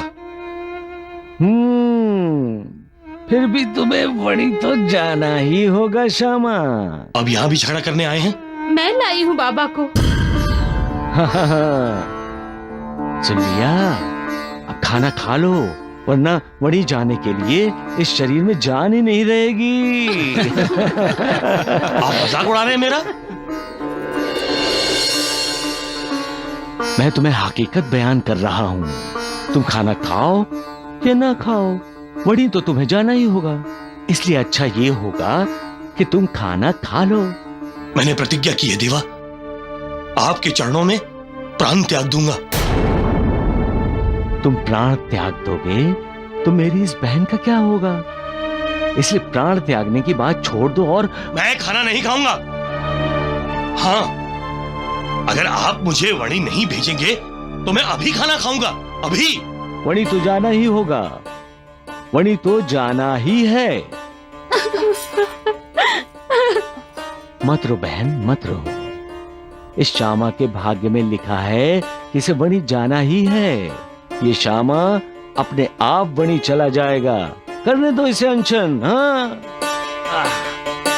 फिर भी तुम्हें वणी तो जाना ही होगा श्यामा। अब यहाँ भी झगड़ा करने आए हैं? मैं लाई हूँ बाबा को। सुन लिया, अब खाना खा लो वरना वणी जाने के लिए इस शरीर में जान ही नहीं रहेगी। आप मजाक उड़ा रहे हैं मेरा? मैं तुम्हें हकीकत बयान कर रहा हूँ। तुम खाना खाओ या ना खाओ, वही तो तुम्हें जाना ही होगा। इसलिए अच्छा ये होगा कि तुम खाना खा लो। मैंने प्रतिज्ञा की है देवा, आपके चरणों में प्राण त्याग दूंगा। तुम प्राण त्याग दोगे तो मेरी इस बहन का क्या होगा? इसलिए प्राण त्यागने की बात छोड़ दो और मैं खाना नहीं खाऊंगा। हाँ, अगर आप मुझे वणी नहीं भेजेंगे तो मैं अभी खाना खाऊंगा, अभी। वणी तो जाना ही होगा, वणी तो जाना ही है। मत रो बहन, मत रो। इस श्यामा के भाग्य में लिखा है कि इसे वणी जाना ही है। ये श्यामा अपने आप वणी चला जाएगा। करने दो इसे अनशन। हाँ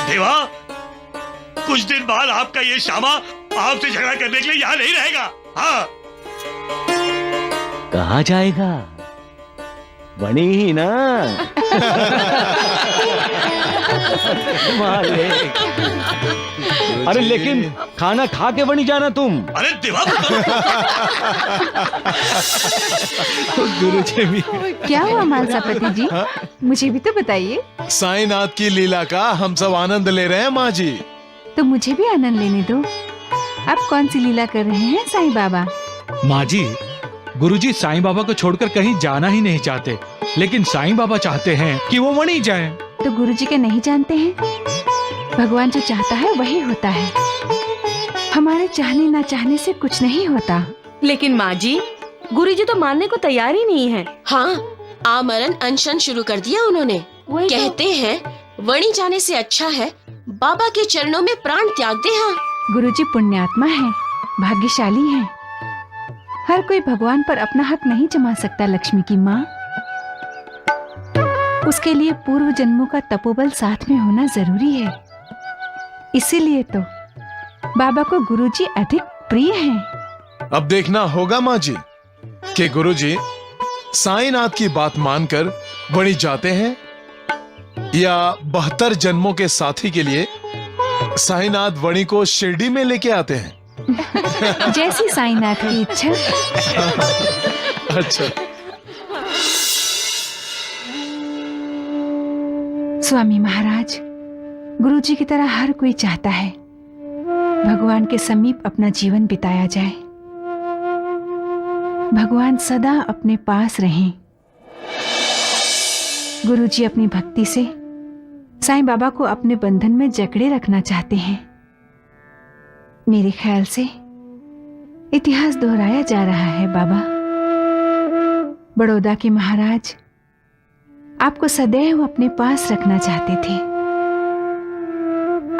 देवा, कुछ दिन बाद आपका ये श्यामा आपसे झगड़ा करने के लिए यहाँ नहीं रहेगा। हाँ, कहाँ जाएगा? वणी ही ना। मालिक। अरे लेकिन खाना खा के वणी जाना तुम। अरे देवा, गुरुजी भी क्या हुआ मालसापति जी? मुझे भी तो बताइए। साईनाथ की लीला का हम सब आनंद ले रहे हैं माँ जी। तो मुझे भी आनंद लेने दो। अब कौन सी लीला कर रहे हैं साईं बाबा? माँ जी, गुरुजी साईं बाबा को छोड़कर कहीं जाना ही नहीं चाहते, लेकिन साईं बाबा चाहते हैं कि वो वहीं जाएं। तो गुरुजी के नहीं जानते हैं? भगवान जो चाहता है वही होता है। हमारे चाहने ना चाहने से कुछ नहीं होता। लेकिन माँ जी, गुरुजी तो मानने को तैयार ही नहीं है। हाँ, आमरण अनशन शुरू कर दिया उन्होंने। कहते हैं वणी जाने से अच्छा है बाबा के चरणों में प्राण त्याग दे। हाँ, गुरुजी पुण्यात्मा है, भाग्यशाली है। हर कोई भगवान पर अपना हक नहीं जमा सकता लक्ष्मी की माँ। उसके लिए पूर्व जन्मों का तपोबल साथ में होना जरूरी है। इसीलिए तो बाबा को गुरुजी अधिक प्रिय हैं। अब देखना होगा माँ जी कि गुरुजी साईनाथ की बात मानकर वणी जाते हैं या 72 जन्मों के साथी के लिए साईनाथ वणी को शिरडी में लेके आते हैं। जैसी साईनाथ की इच्छा। अच्छा। स्वामी महाराज, गुरुजी की तरह हर कोई चाहता है भगवान के समीप अपना जीवन बिताया जाए। भगवान सदा अपने पास रहें। गुरुजी अपनी भक्ति से साईं बाबा को अपने बंधन में जकड़े रखना चाहते हैं। मेरे ख्याल से इतिहास दोहराया जा रहा है बाबा। बड़ौदा के महाराज आपको सदैव अपने पास रखना चाहते थे।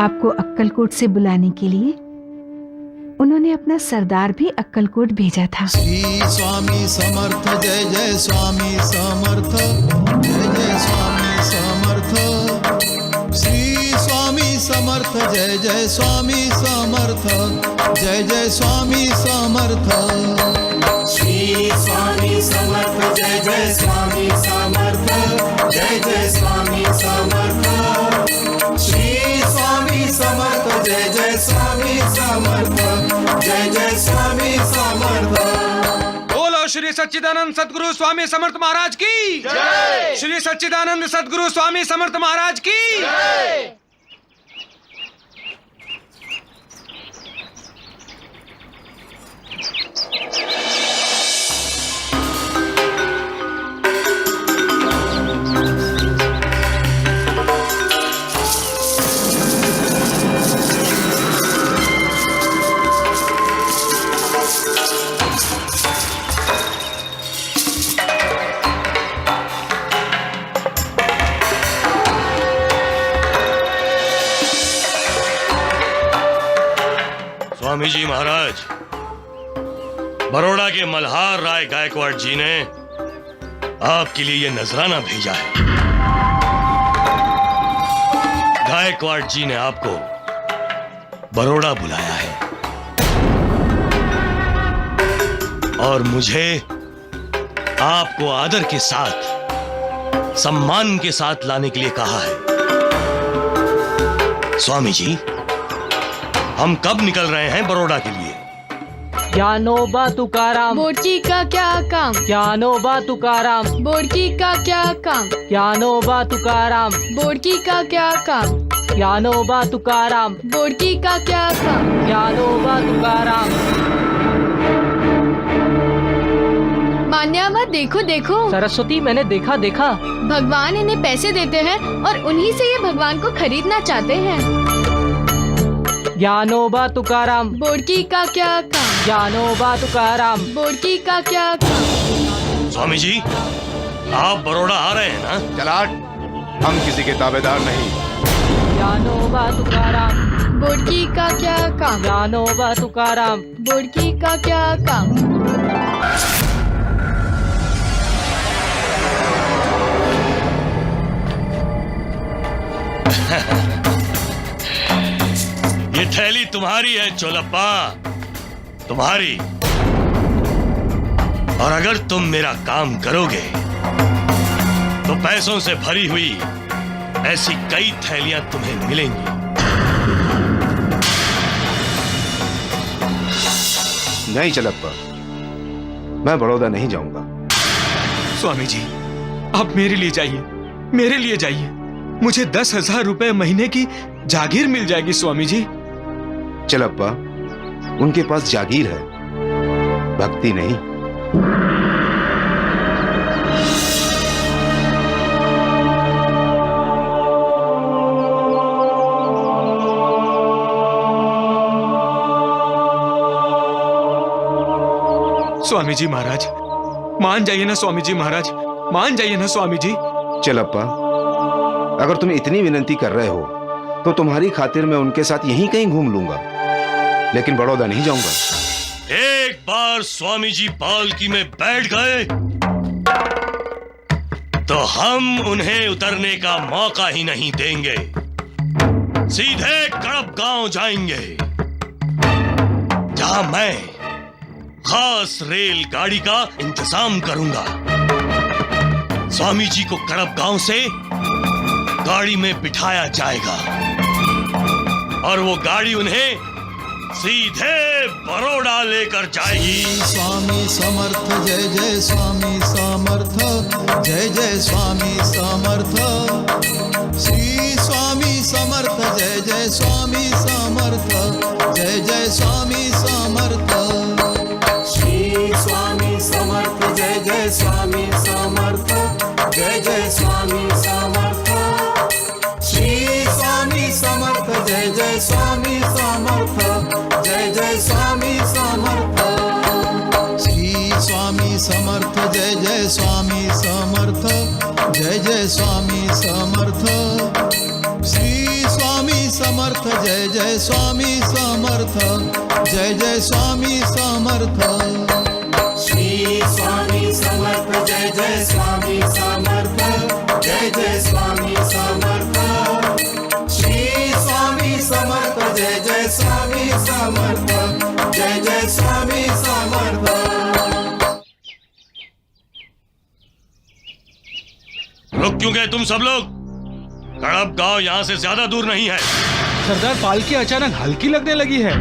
आपको अक्कलकोट से बुलाने के लिए उन्होंने अपना सरदार भी अक्कलकोट भेजा था। श्री स्वामी समर्थ, जय जय स्वामी समर्थ, जय जय स्वामी समर्थ। श्री स्वामी समर्थ, जय जय स्वामी समर्थ, जय जय स्वामी समर्थ। श्री स्वामी समर्थ, जय जय स्वामी समर्थ, जय जय स्वामी समर्थ। श्री स्वामी समर्थ, जय जय स्वामी समर्थ, जय जय स्वामी समर्थ। बोलो श्री सच्चिदानंद सद्गुरु स्वामी समर्थ महाराज की जय। श्री सच्चिदानंद सद्गुरु स्वामी समर्थ महाराज की जय। स्वामी जी महाराज, बड़ौदा के मल्हार राय गायकवाड़ जी ने आपके लिए ये नजराना भेजा है। गायकवाड़ जी ने आपको बड़ौदा बुलाया है और मुझे आपको आदर के साथ, सम्मान के साथ लाने के लिए कहा है। स्वामी जी, हम कब निकल रहे हैं बड़ौदा के लिए? ज्ञानोबा तुकाराम। बोर्की का क्या काम? ज्ञानोबा तुकाराम। बोर्की का क्या काम? ज्ञानोबा तुकाराम। बोर्की का क्या काम? ज्ञानोबा तुकाराम। बोर्की का क्या काम? ज्ञानोबा तुकाराम। मान्यामा, देखो देखो। सरस्वती, मैंने देखा देखा। भगवान इन्हें पैसे देते हैं और उन्हीं से ये भगवान को खरीदना चाहते हैं। ज्ञानोबा तुकाराम। बोर्की का क्या काम? ज्ञानोबा तुकाराम। बोर्की का क्या काम? स्वामी जी, आप बड़ौदा आ रहे हैं ना? चलाट, हम किसी के ताबेदार नहीं। ज्ञानोबा तुकाराम। बोर्की का क्या काम? ज्ञानोबा तुकाराम। बोर्की का क्या काम? ये थैली तुम्हारी है चोलप्पा, तुम्हारी। और अगर तुम मेरा काम करोगे तो पैसों से भरी हुई ऐसी कई थैलियां तुम्हें मिलेंगी। नहीं चलप्पा, मैं बड़ौदा नहीं जाऊंगा। स्वामी जी, आप मेरे लिए जाइए, मेरे लिए जाइए। मुझे 10,000 रुपए महीने की जागीर मिल जाएगी स्वामी जी। चलप्पा, उनके पास जागीर है, भक्ति नहीं। स्वामी जी महाराज, मान जाइए ना स्वामी जी महाराज, मान जाइए ना स्वामी जी। चलप्पा, अगर तुम इतनी विनती कर रहे हो तो तुम्हारी खातिर मैं उनके साथ यहीं कहीं घूम लूंगा, लेकिन बड़ौदा नहीं जाऊंगा। एक बार स्वामी जी पालकी में बैठ गए तो हम उन्हें उतरने का मौका ही नहीं देंगे। सीधे कड़प गांव जाएंगे, जहां मैं खास रेल गाड़ी का इंतजाम करूंगा। स्वामी जी को कड़प गांव से गाड़ी में बिठाया जाएगा और वो गाड़ी उन्हें सीधे बड़ौदा लेकर जाएगी। स्वामी समर्थ, जय जय स्वामी समर्थ, जय जय स्वामी समर्थ। श्री स्वामी समर्थ, जय जय स्वामी समर्थ, जय जय स्वामी समर्थ। श्री स्वामी समर्थ, जय जय स्वामी समर्थ, जय जय स्वामी समर्थ। श्री स्वामी समर्थ, जय जय स्वामी समर्थ, जय जय स्वामी समर्थ। श्री स्वामी समर्थ, जय जय स्वामी समर्थ, जय जय स्वामी समर्थ। श्री स्वामी समर्थ, जय जय स्वामी समर्थ, जय जय स्वामी समर्थ। श्री स्वामी समर्थ, जय जय स्वामी समर्थ, जय जय स्वामी समर्थ। श्री स्वामी समर्थ, जय जय स्वामी समर्थ, जय जय स्वामी समर्थ। रुक क्यों गए तुम सब लोग? कड़प गांव यहाँ से ज्यादा दूर नहीं है। सरदार, पालकी अचानक हल्की लगने लगी है।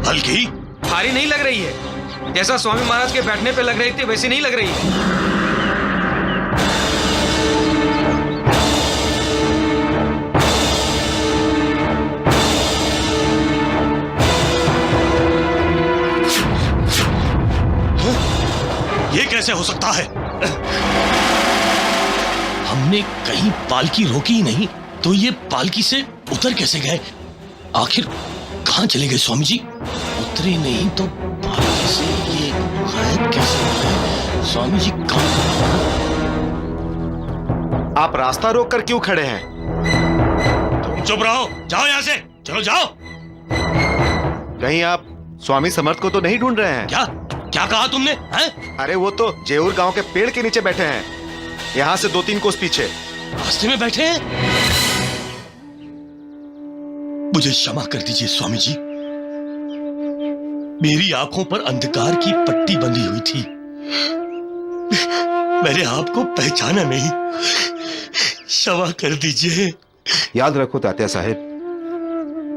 हल्की? भारी नहीं लग रही है, जैसा स्वामी महाराज के बैठने पे लग रही थी वैसी नहीं लग रही है। ये कैसे हो सकता है? हमने कहीं पालकी रोकी ही नहीं, तो ये पालकी से उतर कैसे गए? आखिर कहाँ चले गए स्वामी जी? उतरे नहीं तो पालकी से ये गायब कैसे हो गए? स्वामी जी कहाँ? आप रास्ता रोक कर क्यों खड़े हैं? तुम चुप रहो, जाओ यहाँ से, चलो जाओ। कहीं आप स्वामी समर्थ को तो नहीं ढूंढ रहे हैं? क्या क्या कहा तुमने? हैं? अरे वो तो जेऊर गांव के पेड़ के नीचे बैठे हैं, यहाँ से 2-3 कोस पीछे। रास्ते में बैठे हैं? मुझे क्षमा कर दीजिए स्वामी जी, मेरी आंखों पर अंधकार की पट्टी बंधी हुई थी, मैंने आपको पहचाना नहीं, क्षमा कर दीजिए। याद रखो तात्या साहेब,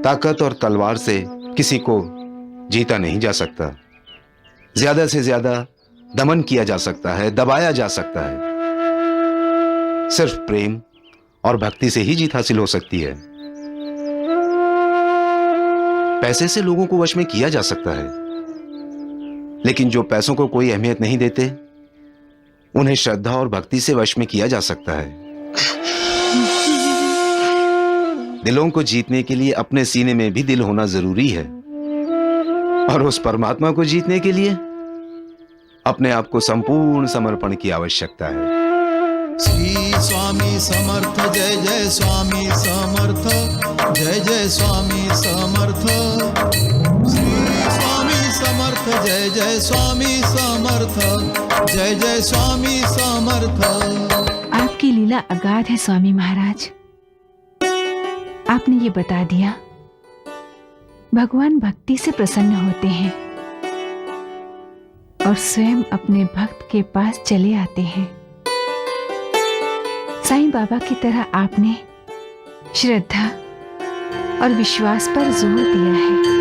ताकत और तलवार से किसी को जीता नहीं जा सकता। ज्यादा से ज्यादा दमन किया जा सकता है, दबाया जा सकता है। सिर्फ प्रेम और भक्ति से ही जीत हासिल हो सकती है। पैसे से लोगों को वश में किया जा सकता है, लेकिन जो पैसों को कोई अहमियत नहीं देते, उन्हें श्रद्धा और भक्ति से वश में किया जा सकता है। दिलों को जीतने के लिए अपने सीने में भी दिल होना जरूरी है, और उस परमात्मा को जीतने के लिए अपने आप को संपूर्ण समर्पण की आवश्यकता है। श्री स्वामी समर्थ जय जय स्वामी समर्थ, जय जय स्वामी समर्थ। श्री स्वामी समर्थ जय जय स्वामी समर्थ, जय जय स्वामी समर्थ। आपकी लीला अगाध है स्वामी महाराज। आपने ये बता दिया, भगवान भक्ति से प्रसन्न होते हैं और स्वयं अपने भक्त के पास चले आते हैं। साईं बाबा की तरह आपने श्रद्धा और विश्वास पर जोर दिया है।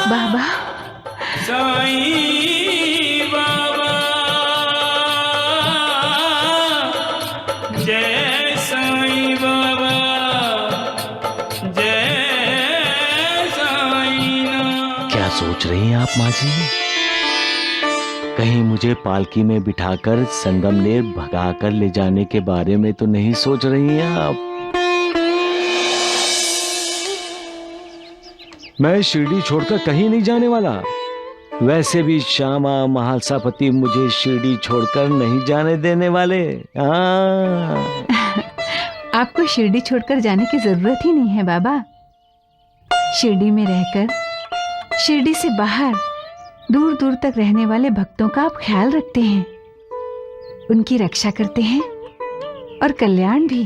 बाबा साईं बाबा, जय साईं बाबा, जय साईं। क्या सोच रही हैं आप माँ जी? कहीं मुझे पालकी में बिठाकर संगमनेर भगाकर ले जाने के बारे में तो नहीं सोच रही हैं आप? मैं शिरडी छोड़कर कहीं नहीं जाने वाला। वैसे भी श्यामा महालसापति मुझे शिरडी छोड़कर नहीं जाने देने वाले। आपको शिरडी छोड़कर जाने की जरूरत ही नहीं है बाबा। शिरडी में रहकर, शिरडी से बाहर दूर दूर तक रहने वाले भक्तों का आप ख्याल रखते हैं, उनकी रक्षा करते हैं और कल्याण भी।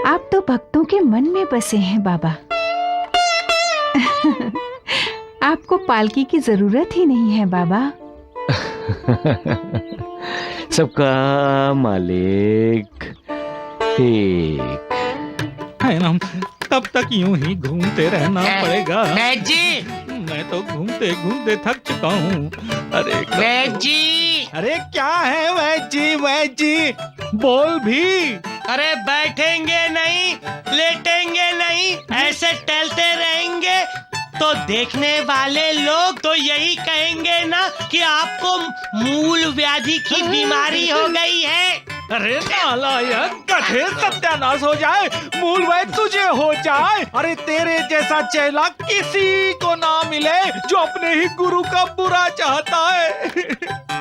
आप तो भक्तों के मन में बसे हैं बाबा। आपको पालकी की जरूरत ही नहीं है बाबा। सबका मालिक एक है ना, तब तक यूं ही घूमते रहना पड़ेगा। वैद जी, मैं तो घूमते घूमते थक चुका हूँ। अरे वैद जी, अरे क्या है वैद जी? वैद जी बोल भी। अरे बैठेंगे नहीं, लेटेंगे नहीं, ऐसे टहलते रहेंगे तो देखने वाले लोग तो यही कहेंगे ना कि आपको मूल व्याधि की बीमारी हो गई है। अरे नालायक गधे, सत्यानाश हो जाए, मूल वैद तुझे हो जाए। अरे तेरे जैसा चेला किसी को ना मिले जो अपने ही गुरु का बुरा चाहता है।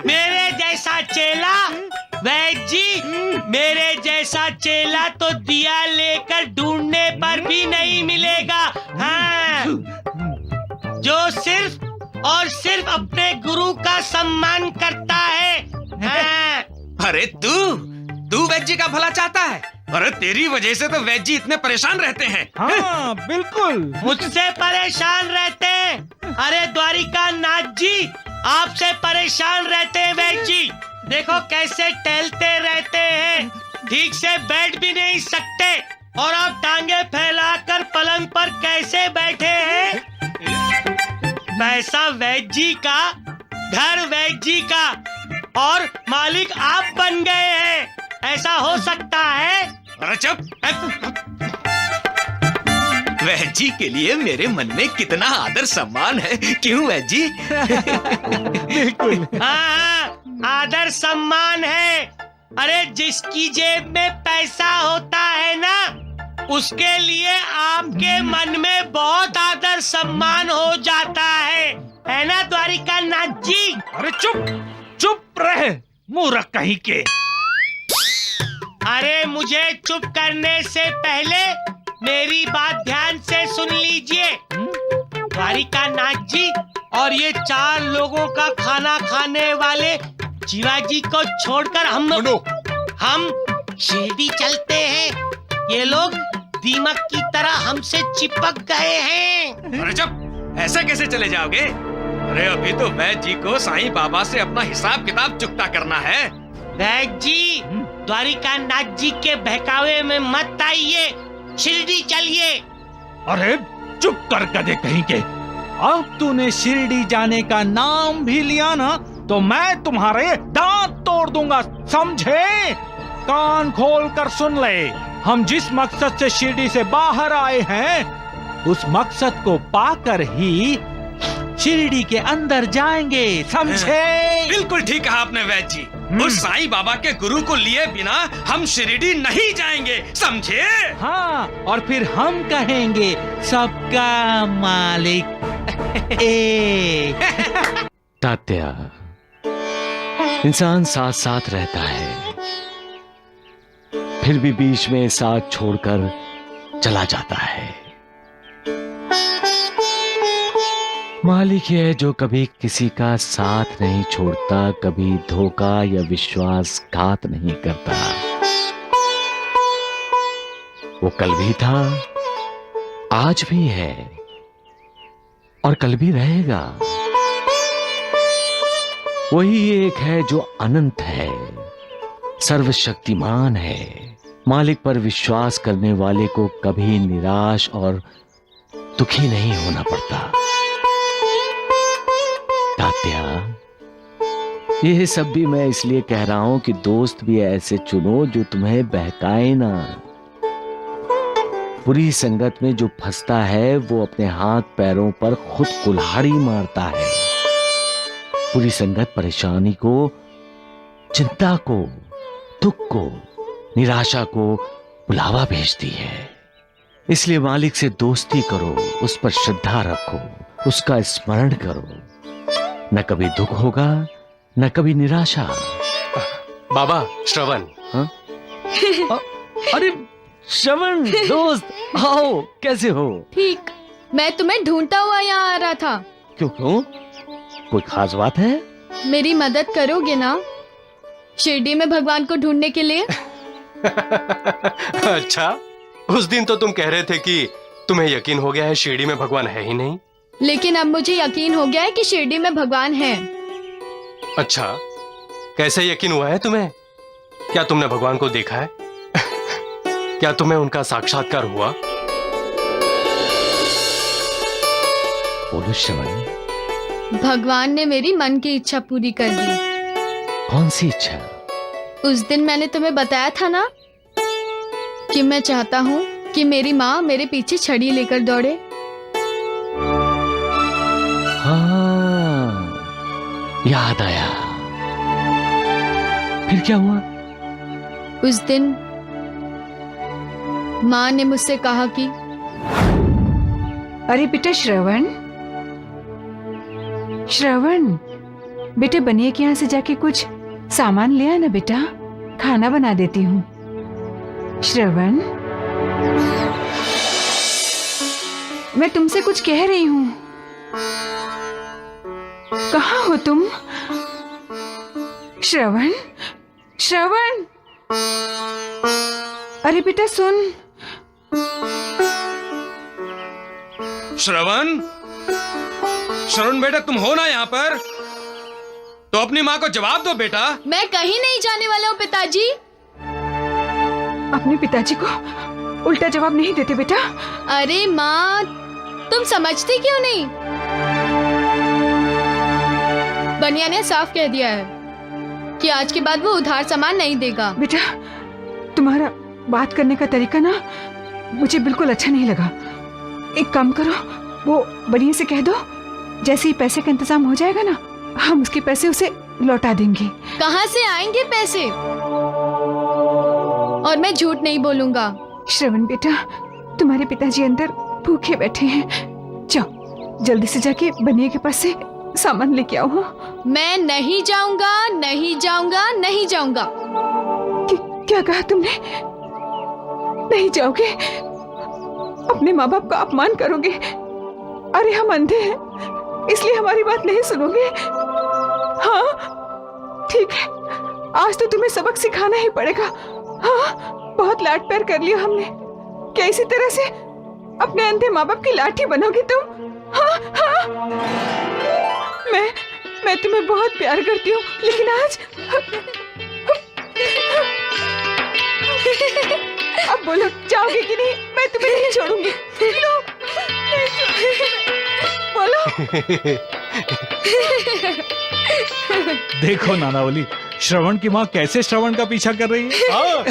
मेरे जैसा चेला? वैद जी, मेरे जैसा चेला तो दिया लेकर ढूंढने पर भी नहीं मिलेगा। हाँ, जो सिर्फ और सिर्फ अपने गुरु का सम्मान करता है। हाँ। अरे तू वैद जी का भला चाहता है? अरे तेरी वजह से तो वैद जी इतने परेशान रहते हैं। हाँ बिल्कुल, मुझसे परेशान रहते हैं। अरे द्वारिका नाथ जी, आपसे परेशान रहते हैं वैद जी। देखो कैसे टहलते रहते हैं, ठीक से बैठ भी नहीं सकते, और आप टांगे फैलाकर पलंग पर कैसे बैठे हैं। पैसा वैद जी का, घर वैद जी का, और मालिक आप बन गए हैं। ऐसा हो सकता है? अरे चुप। वैद जी के लिए मेरे मन में कितना आदर सम्मान है, क्यों वैद जी? बिल्कुल। हाँ, आदर सम्मान है। अरे जिसकी जेब में पैसा होता है ना, उसके लिए आपके मन में बहुत आदर सम्मान हो जाता है ना द्वारिका नाथ जी? अरे चुप रहे मूर्ख कहीं के। अरे मुझे चुप करने से पहले मेरी बात ध्यान से सुन लीजिए। द्वारिका नाथ जी और ये 4 लोगों का खाना खाने वाले जीवाजी को छोड़कर हम शिरडी चलते हैं। ये लोग दीमक की तरह हमसे चिपक गए हैं। अरे जब ऐसे कैसे चले जाओगे? अरे अभी तो वैद्य जी को साईं बाबा से अपना हिसाब किताब चुकता करना है। वैद्य जी, द्वारिका नाथ जी के बहकावे में मत आइए, शिरडी चलिए। अरे चुप कर गधे कहीं के। अब तूने शिरडी जाने का नाम भी लिया ना तो मैं तुम्हारे दांत तोड़ दूंगा, समझे? कान खोल कर सुन ले, हम जिस मकसद से शिरडी से बाहर आए हैं उस मकसद को पाकर ही शिरडी के अंदर जाएंगे, समझे? बिल्कुल ठीक कहा आपने वैद्य जी। उस साईं बाबा के गुरु को लिए बिना हम शिरडी नहीं जाएंगे, समझे? हाँ, और फिर हम कहेंगे सबका मालिक तात्या, इंसान साथ साथ रहता है, फिर भी बीच में साथ छोड़कर चला जाता है। मालिक है जो कभी किसी का साथ नहीं छोड़ता, कभी धोखा या विश्वासघात नहीं करता। वो कल भी था, आज भी है और कल भी रहेगा। वही एक है जो अनंत है, सर्वशक्तिमान है। मालिक पर विश्वास करने वाले को कभी निराश और दुखी नहीं होना पड़ता। तात्या, यह सब भी मैं इसलिए कह रहा हूं कि दोस्त भी ऐसे चुनो जो तुम्हें बहकाए ना। बुरी संगत में जो फंसता है वो अपने हाथ पैरों पर खुद कुल्हाड़ी मारता है। बुरी संगत परेशानी को, चिंता को, दुख को, निराशा को बुलावा भेजती है। इसलिए मालिक से दोस्ती करो, उस पर श्रद्धा रखो, उसका स्मरण करो। न कभी दुख होगा, न कभी निराशा। बाबा, श्रवण। हाँ? अरे श्रवण दोस्त, आओ, कैसे हो? ठीक, मैं तुम्हें ढूंढता हुआ यहाँ आ रहा था। क्यों? कोई खास बात है? मेरी मदद करोगे ना शिरडी में भगवान को ढूंढने के लिए? अच्छा, उस दिन तो तुम कह रहे थे कि तुम्हें यकीन हो गया है शिरडी में भगवान है ही नहीं। लेकिन अब मुझे यकीन हो गया है कि शिरडी में भगवान है। अच्छा, कैसे यकीन हुआ है तुम्हें? क्या तुमने भगवान को देखा है? क्या तुम्हें उनका साक्षात्कार हुआ? बोलो श्रवण। भगवान ने मेरी मन की इच्छा पूरी कर दी। कौन सी इच्छा? उस दिन मैंने तुम्हें बताया था ना कि मैं चाहता हूँ कि मेरी माँ मेरे पीछे छड़ी लेकर दौड़े। हाँ, याद आया। फिर क्या हुआ? उस दिन माँ ने मुझसे कहा कि अरे बेटा श्रवण, श्रवण बेटे, बनिए के यहाँ से जाके कुछ सामान ले आना बेटा, खाना बना देती हूँ। श्रवण, मैं तुमसे कुछ कह रही हूँ, कहाँ हो तुम? श्रवण, श्रवण, अरे बेटा सुन। श्रवण, श्रवण बेटा, तुम हो ना यहाँ पर? तो अपनी माँ को जवाब दो बेटा। मैं कहीं नहीं जाने वाला हूँ पिताजी। अपने पिताजी को उल्टा जवाब नहीं देते बेटा। अरे माँ, तुम समझती क्यों नहीं? बनिया ने साफ कह दिया है कि आज के बाद वो उधार सामान नहीं देगा। बेटा, तुम्हारा बात करने का तरीका ना मुझे बिल्कुल अच्छा नहीं लगा। एक काम करो, वो बनिया से कह दो जैसे ही पैसे का इंतजाम हो जाएगा ना, हम उसके पैसे उसे लौटा देंगे। कहाँ से आएंगे पैसे? और मैं झूठ नहीं बोलूंगा। श्रवण बेटा, तुम्हारे पिताजी अंदर भूखे बैठे हैं, जाओ जल्दी से जाके बनिया के पास से सामान लेके आओ। हाँ? मैं नहीं जाऊंगा, नहीं जाऊंगा, नहीं जाऊंगा। क्या कहा तुमने? नहीं जाओगे? अपने माँ बाप का अपमान करोगे? अरे हम अंधे हैं, इसलिए हमारी बात नहीं सुनोगे? हाँ ठीक है, आज तो तुम्हें सबक सिखाना ही पड़ेगा। हाँ, बहुत लाड प्यार कर लिया हमने, क्या इसी तरह से अपने अंधे माँ बाप की लाठी बनोगी तुम? हाँ हाँ, मैं तुम्हें बहुत प्यार करती हूँ, लेकिन आज अब बोलो, जाओगे कि नहीं? मैं तुम्हें नहीं छोड़ूंगी। बोलो। देखो नानावली, श्रवण की माँ कैसे श्रवण का पीछा कर रही है। हाँ,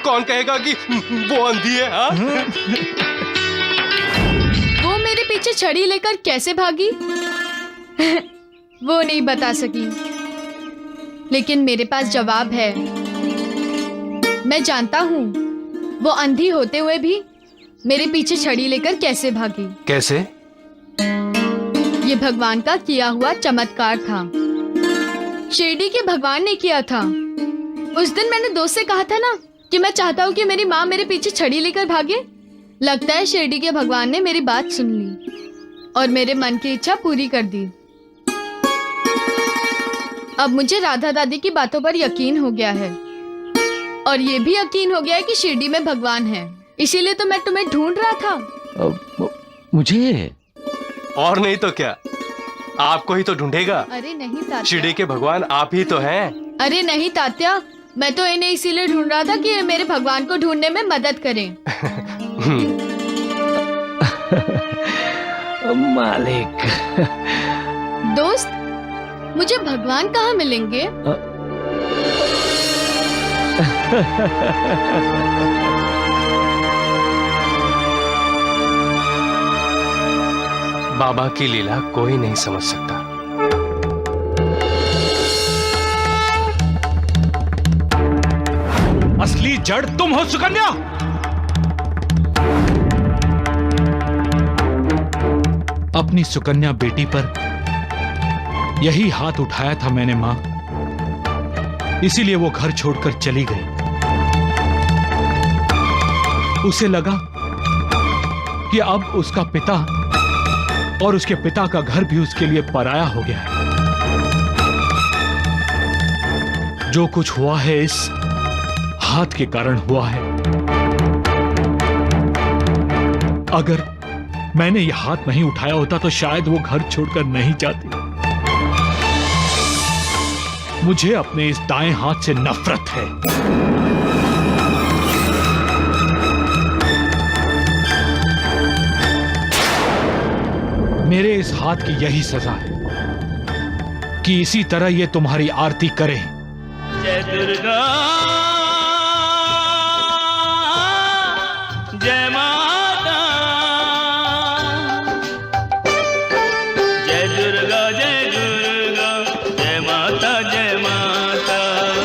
कौन कहेगा कि वो अंधी है? हाँ? वो मेरे पीछे छड़ी लेकर कैसे भागी वो नहीं बता सकी, लेकिन मेरे पास जवाब है। मैं जानता हूँ वो अंधी होते हुए भी मेरे पीछे छड़ी लेकर कैसे भागी। कैसे? ये भगवान का किया हुआ चमत्कार था। शिरडी के भगवान ने किया था। उस दिन मैंने दोस्त से कहा था ना कि मैं चाहता हूँ कि मेरी माँ मेरे पीछे छड़ी लेकर भागे। लगता है शिरडी के भगवान ने मेरी बात सुन ली और मेरे मन की इच्छा पूरी कर दी। अब मुझे राधा दादी की बातों पर यकीन हो गया है, और ये भी यकीन हो गया है कि शिरडी में भगवान है। इसीलिए तो मैं तुम्हें ढूंढ रहा था। मुझे? और नहीं तो क्या, आपको ही तो ढूंढेगा। अरे नहीं तात्या, शिरडी के भगवान आप ही तो हैं। अरे नहीं तात्या, मैं तो इन्हें इसीलिए ढूंढ रहा था कि ये मेरे भगवान को ढूंढने में मदद करें। मालिक। दोस्त, मुझे भगवान कहाँ मिलेंगे? बाबा की लीला कोई नहीं समझ सकता। असली जड़ तुम हो सुकन्या। अपनी सुकन्या बेटी पर यही हाथ उठाया था मैंने मां, इसीलिए वो घर छोड़कर चली गई। उसे लगा कि अब उसका पिता और उसके पिता का घर भी उसके लिए पराया हो गया है। जो कुछ हुआ है इस हाथ के कारण हुआ है। अगर मैंने यह हाथ नहीं उठाया होता तो शायद वो घर छोड़कर नहीं जाती। मुझे अपने इस दाएं हाथ से नफरत है। मेरे इस हाथ की यही सजा है कि इसी तरह ये तुम्हारी आरती करे। जय दुर्गा, जय माता, जय दुर्गा, जय दुर्गा, जय माता, जय माता,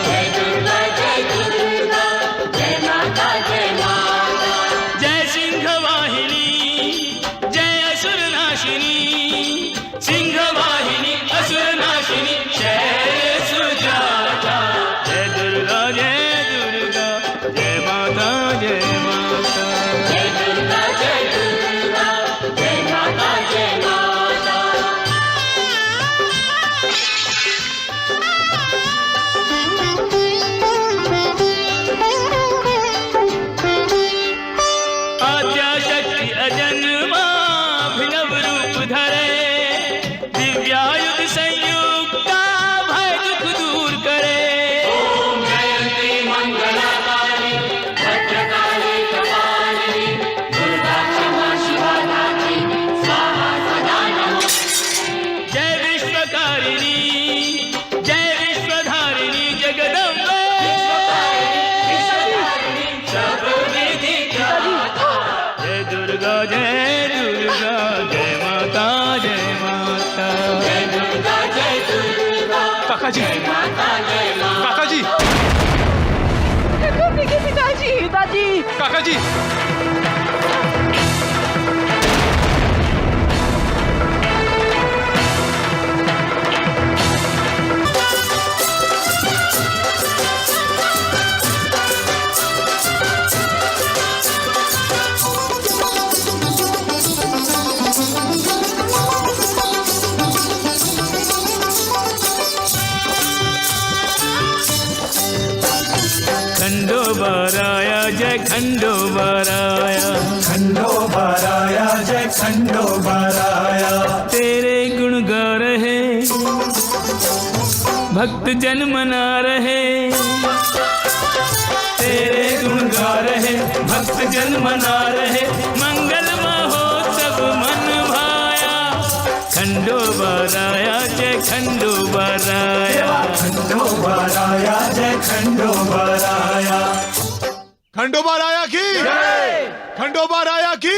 जय दुर्गा, जय दुर्गा, जय माता, जय माता, जय सिंह वाहिनी, जय असुर नाशिनी, सिंह वाहिनी, असुर नाशिनी, जय सुजाता, जय दुर्गा, जय दुर्गा, जय माता, जय माता, जय दुर्गा, जय दुर्गा, जय माता, जय माता। आद्याशक्ति अजन्मा अभिनव रूप धरे, दिव्यायुध संयुक्ता भय दुख दूर करे। ओम जयंती मंगलाकाली, भद्रकाली कपालिनी, दुर्गा क्षमा शिवा धात्री, स्वाहा सदा नमः। जय विश्वकारिणी, जय विश्वधारिणी जगदम्बे, सब विधि ज्ञाता। जय दुर्गा, जय दुर्गा, जय माता, जय माता, जय दुर्गा, जय दुर्गा, काका जी, जय माता, जय माता। काका जी, पिताजी, पिताजी, काका जी, खंडोबाराया जय खंडोबाराया, खंडोबाराया जय खंडोबाराया। तेरे गुण गा रहे भक्त जन मना रहे, तेरे गुण गा रहे भक्त जन मना रहे, मंगल महोत्सव मन भाया। खंडोबाराया जय खंडोबाराया, खंडोबाराया जय खंडोबाराया। खंडोबाराया की खंडोबाराया की।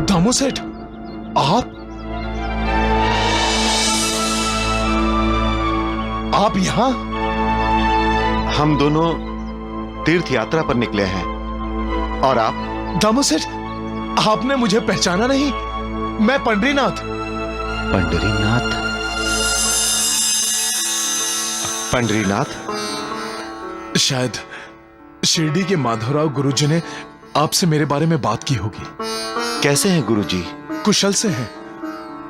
दामू सेठ, आप यहां? हम दोनों तीर्थ यात्रा पर निकले हैं। और आप? दामू सेठ, आपने मुझे पहचाना नहीं? मैं पंडरीनाथ। पंडरीनाथ? पंडरीनाथ? शायद शिरडी के माधवराव गुरुजी ने आपसे मेरे बारे में बात की होगी। कैसे हैं गुरुजी? कुशल से हैं।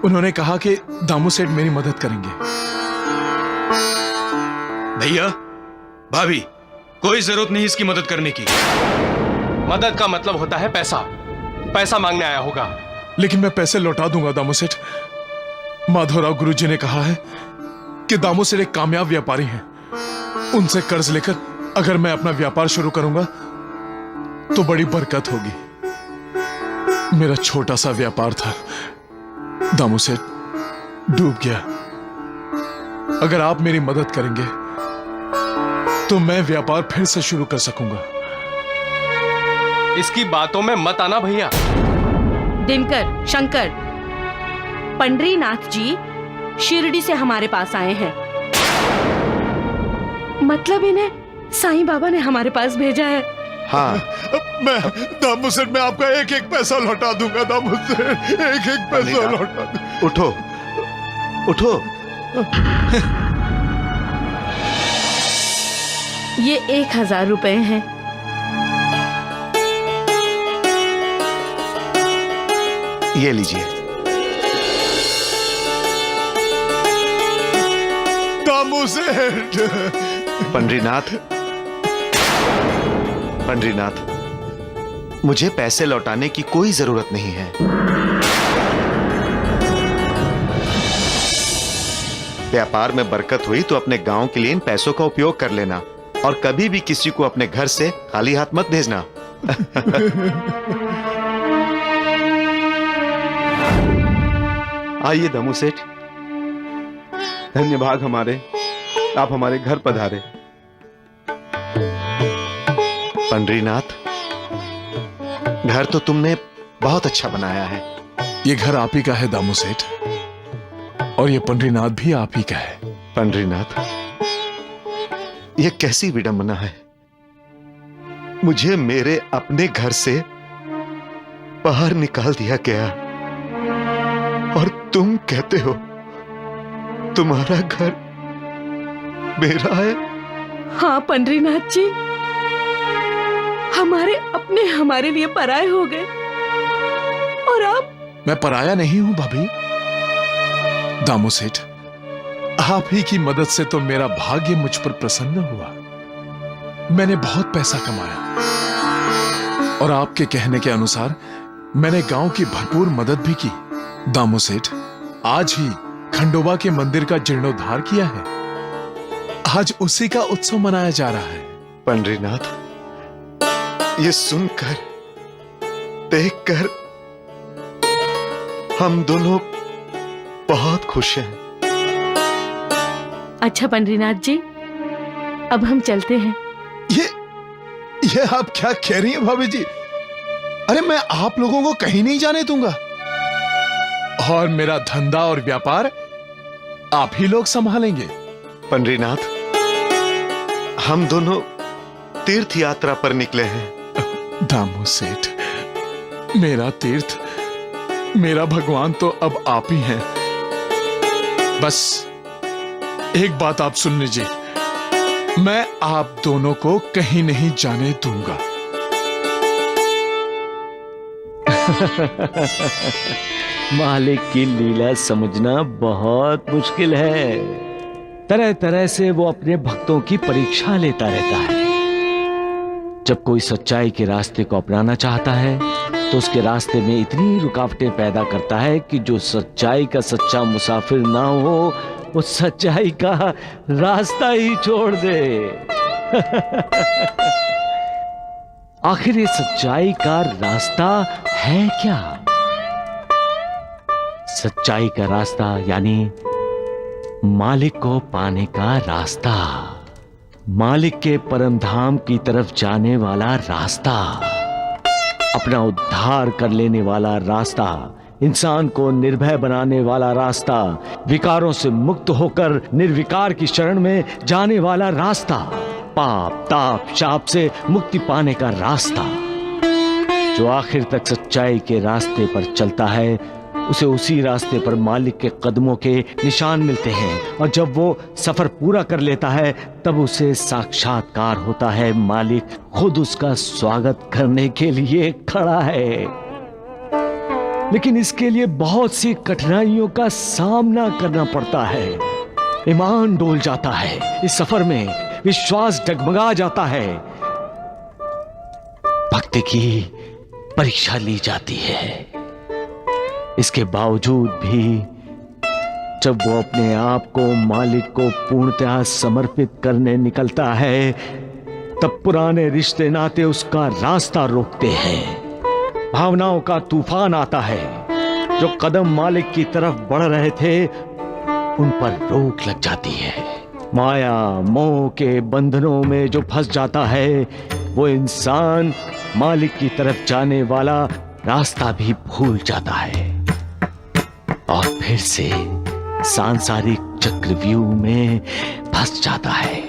उन्होंने कहा कि दामू सेठ मेरी मदद करेंगे। भैया, भाभी, कोई जरूरत नहीं इसकी मदद करने की। मदद का मतलब होता है पैसा। पैसा मांगने आया होगा। लेकिन मैं पैसे लौटा दूंगा दामू सेठ। माधवराव गुरुजी ने कहा है कि दामू सेठ एक कामयाब व्यापारी हैं। उनसे कर्ज लेकर अगर मैं अपना व्यापार शुरू करूंगा तो बड़ी बरकत होगी। मेरा छोटा सा व्यापार था, दामू सेठ, डूब गया। अगर आप मेरी मदद करेंगे तो मैं व्यापार फिर से शुरू कर सकूंगा। इसकी बातों में मत आना भैया। दिनकर, शंकर, पंडरीनाथ जी शिरडी से हमारे पास आए हैं। मतलब इन्हें साईं बाबा ने हमारे पास भेजा है। हाँ, मैं दामू सेठ, मैं आपका एक एक पैसा लौटा दूंगा। दामू सेठ, एक एक पैसा लौटा दूंगा। उठो, उठो। ये 1000 रुपए हैं। ये लीजिए। दामू सेठ। पंडरीनाथ, पंडरीनाथ, मुझे पैसे लौटाने की कोई जरूरत नहीं है। व्यापार में बरकत हुई तो अपने गांव के लिए इन पैसों का उपयोग कर लेना, और कभी भी किसी को अपने घर से खाली हाथ मत भेजना। आइए दामू सेठ, धन्य भाग हमारे, आप हमारे घर पधारे। पंडरीनाथ, घर तो तुमने बहुत अच्छा बनाया है। ये घर आप ही का है दामू सेठ, और ये पंडरीनाथ भी आप ही का है। पंडरीनाथ, ये कैसी विडंबना है। मुझे मेरे अपने घर से बाहर निकाल दिया गया, और तुम कहते हो तुम्हारा घर मेरा है। हाँ पंडरीनाथ जी, हमारे अपने हमारे लिए पराये हो गए, और आप? मैं पराया नहीं हूं भाभी। दामू सेठ, आप ही की मदद से तो मेरा भाग्य मुझ पर प्रसन्न हुआ। मैंने बहुत पैसा कमाया, और आपके कहने के अनुसार मैंने गांव की भरपूर मदद भी की। दामू सेठ, आज ही खंडोबा के मंदिर का जीर्णोद्धार किया है। आज उसी का उत्सव मनाया जा रहा है। पंडरीनाथ, ये सुनकर, देखकर हम दोनों बहुत खुश हैं। अच्छा पंडरीनाथ जी, अब हम चलते हैं। ये आप क्या कह रही हैं भाभी जी? अरे मैं आप लोगों को कहीं नहीं जाने दूंगा, और मेरा धंधा और व्यापार आप ही लोग संभालेंगे। पंडरीनाथ, हम दोनों तीर्थ यात्रा पर निकले हैं। दामू सेठ, मेरा तीर्थ, मेरा भगवान तो अब आप ही हैं। बस एक बात आप सुन लीजिए, मैं आप दोनों को कहीं नहीं जाने दूंगा। मालिक की लीला समझना बहुत मुश्किल है। तरह तरह से वो अपने भक्तों की परीक्षा लेता रहता है। जब कोई सच्चाई के रास्ते को अपनाना चाहता है तो उसके रास्ते में इतनी रुकावटें पैदा करता है कि जो सच्चाई का सच्चा मुसाफिर ना हो वो सच्चाई का रास्ता ही छोड़ दे। आखिर ये सच्चाई का रास्ता है क्या? सच्चाई का रास्ता यानी मालिक को पाने का रास्ता, मालिक के परम धाम की तरफ जाने वाला रास्ता, अपना उद्धार कर लेने वाला रास्ता, इंसान को निर्भय बनाने वाला रास्ता, विकारों से मुक्त होकर निर्विकार की शरण में जाने वाला रास्ता, पाप ताप शाप से मुक्ति पाने का रास्ता। जो आखिर तक सच्चाई के रास्ते पर चलता है उसे उसी रास्ते पर मालिक के कदमों के निशान मिलते हैं, और जब वो सफर पूरा कर लेता है तब उसे साक्षात्कार होता है। मालिक खुद उसका स्वागत करने के लिए खड़ा है। लेकिन इसके लिए बहुत सी कठिनाइयों का सामना करना पड़ता है। ईमान डोल जाता है इस सफर में, विश्वास डगमगा जाता है, भक्ति की परीक्षा ली जाती है। इसके बावजूद भी जब वो अपने आप को मालिक को पूर्णतः समर्पित करने निकलता है तब पुराने रिश्ते नाते उसका रास्ता रोकते हैं। भावनाओं का तूफान आता है। जो कदम मालिक की तरफ बढ़ रहे थे उन पर रोक लग जाती है। माया मोह के बंधनों में जो फंस जाता है वो इंसान मालिक की तरफ जाने वाला रास्ता भी भूल जाता है और फिर से सांसारिक चक्रव्यूह में फंस जाता है।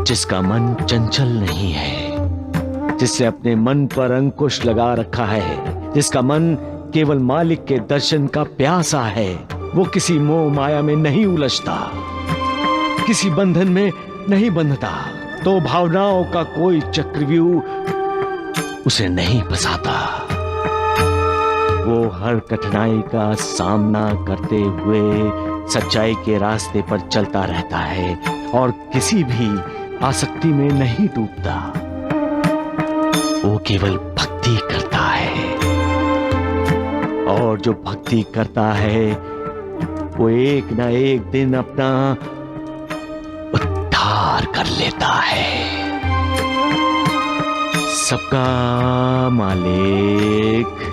जिसका मन चंचल नहीं है, जिससे अपने मन पर अंकुश लगा रखा है, जिसका मन केवल मालिक के दर्शन का प्यासा है, वो किसी मोह माया में नहीं उलझता, किसी बंधन में नहीं बंधता, तो भावनाओं का कोई चक्रव्यूह उसे नहीं फंसाता। वो हर कठिनाई का सामना करते हुए सच्चाई के रास्ते पर चलता रहता है और किसी भी आसक्ति में नहीं डूबता। वो केवल भक्ति करता है, और जो भक्ति करता है वो एक ना एक दिन अपना उद्धार कर लेता है। सबका मालिक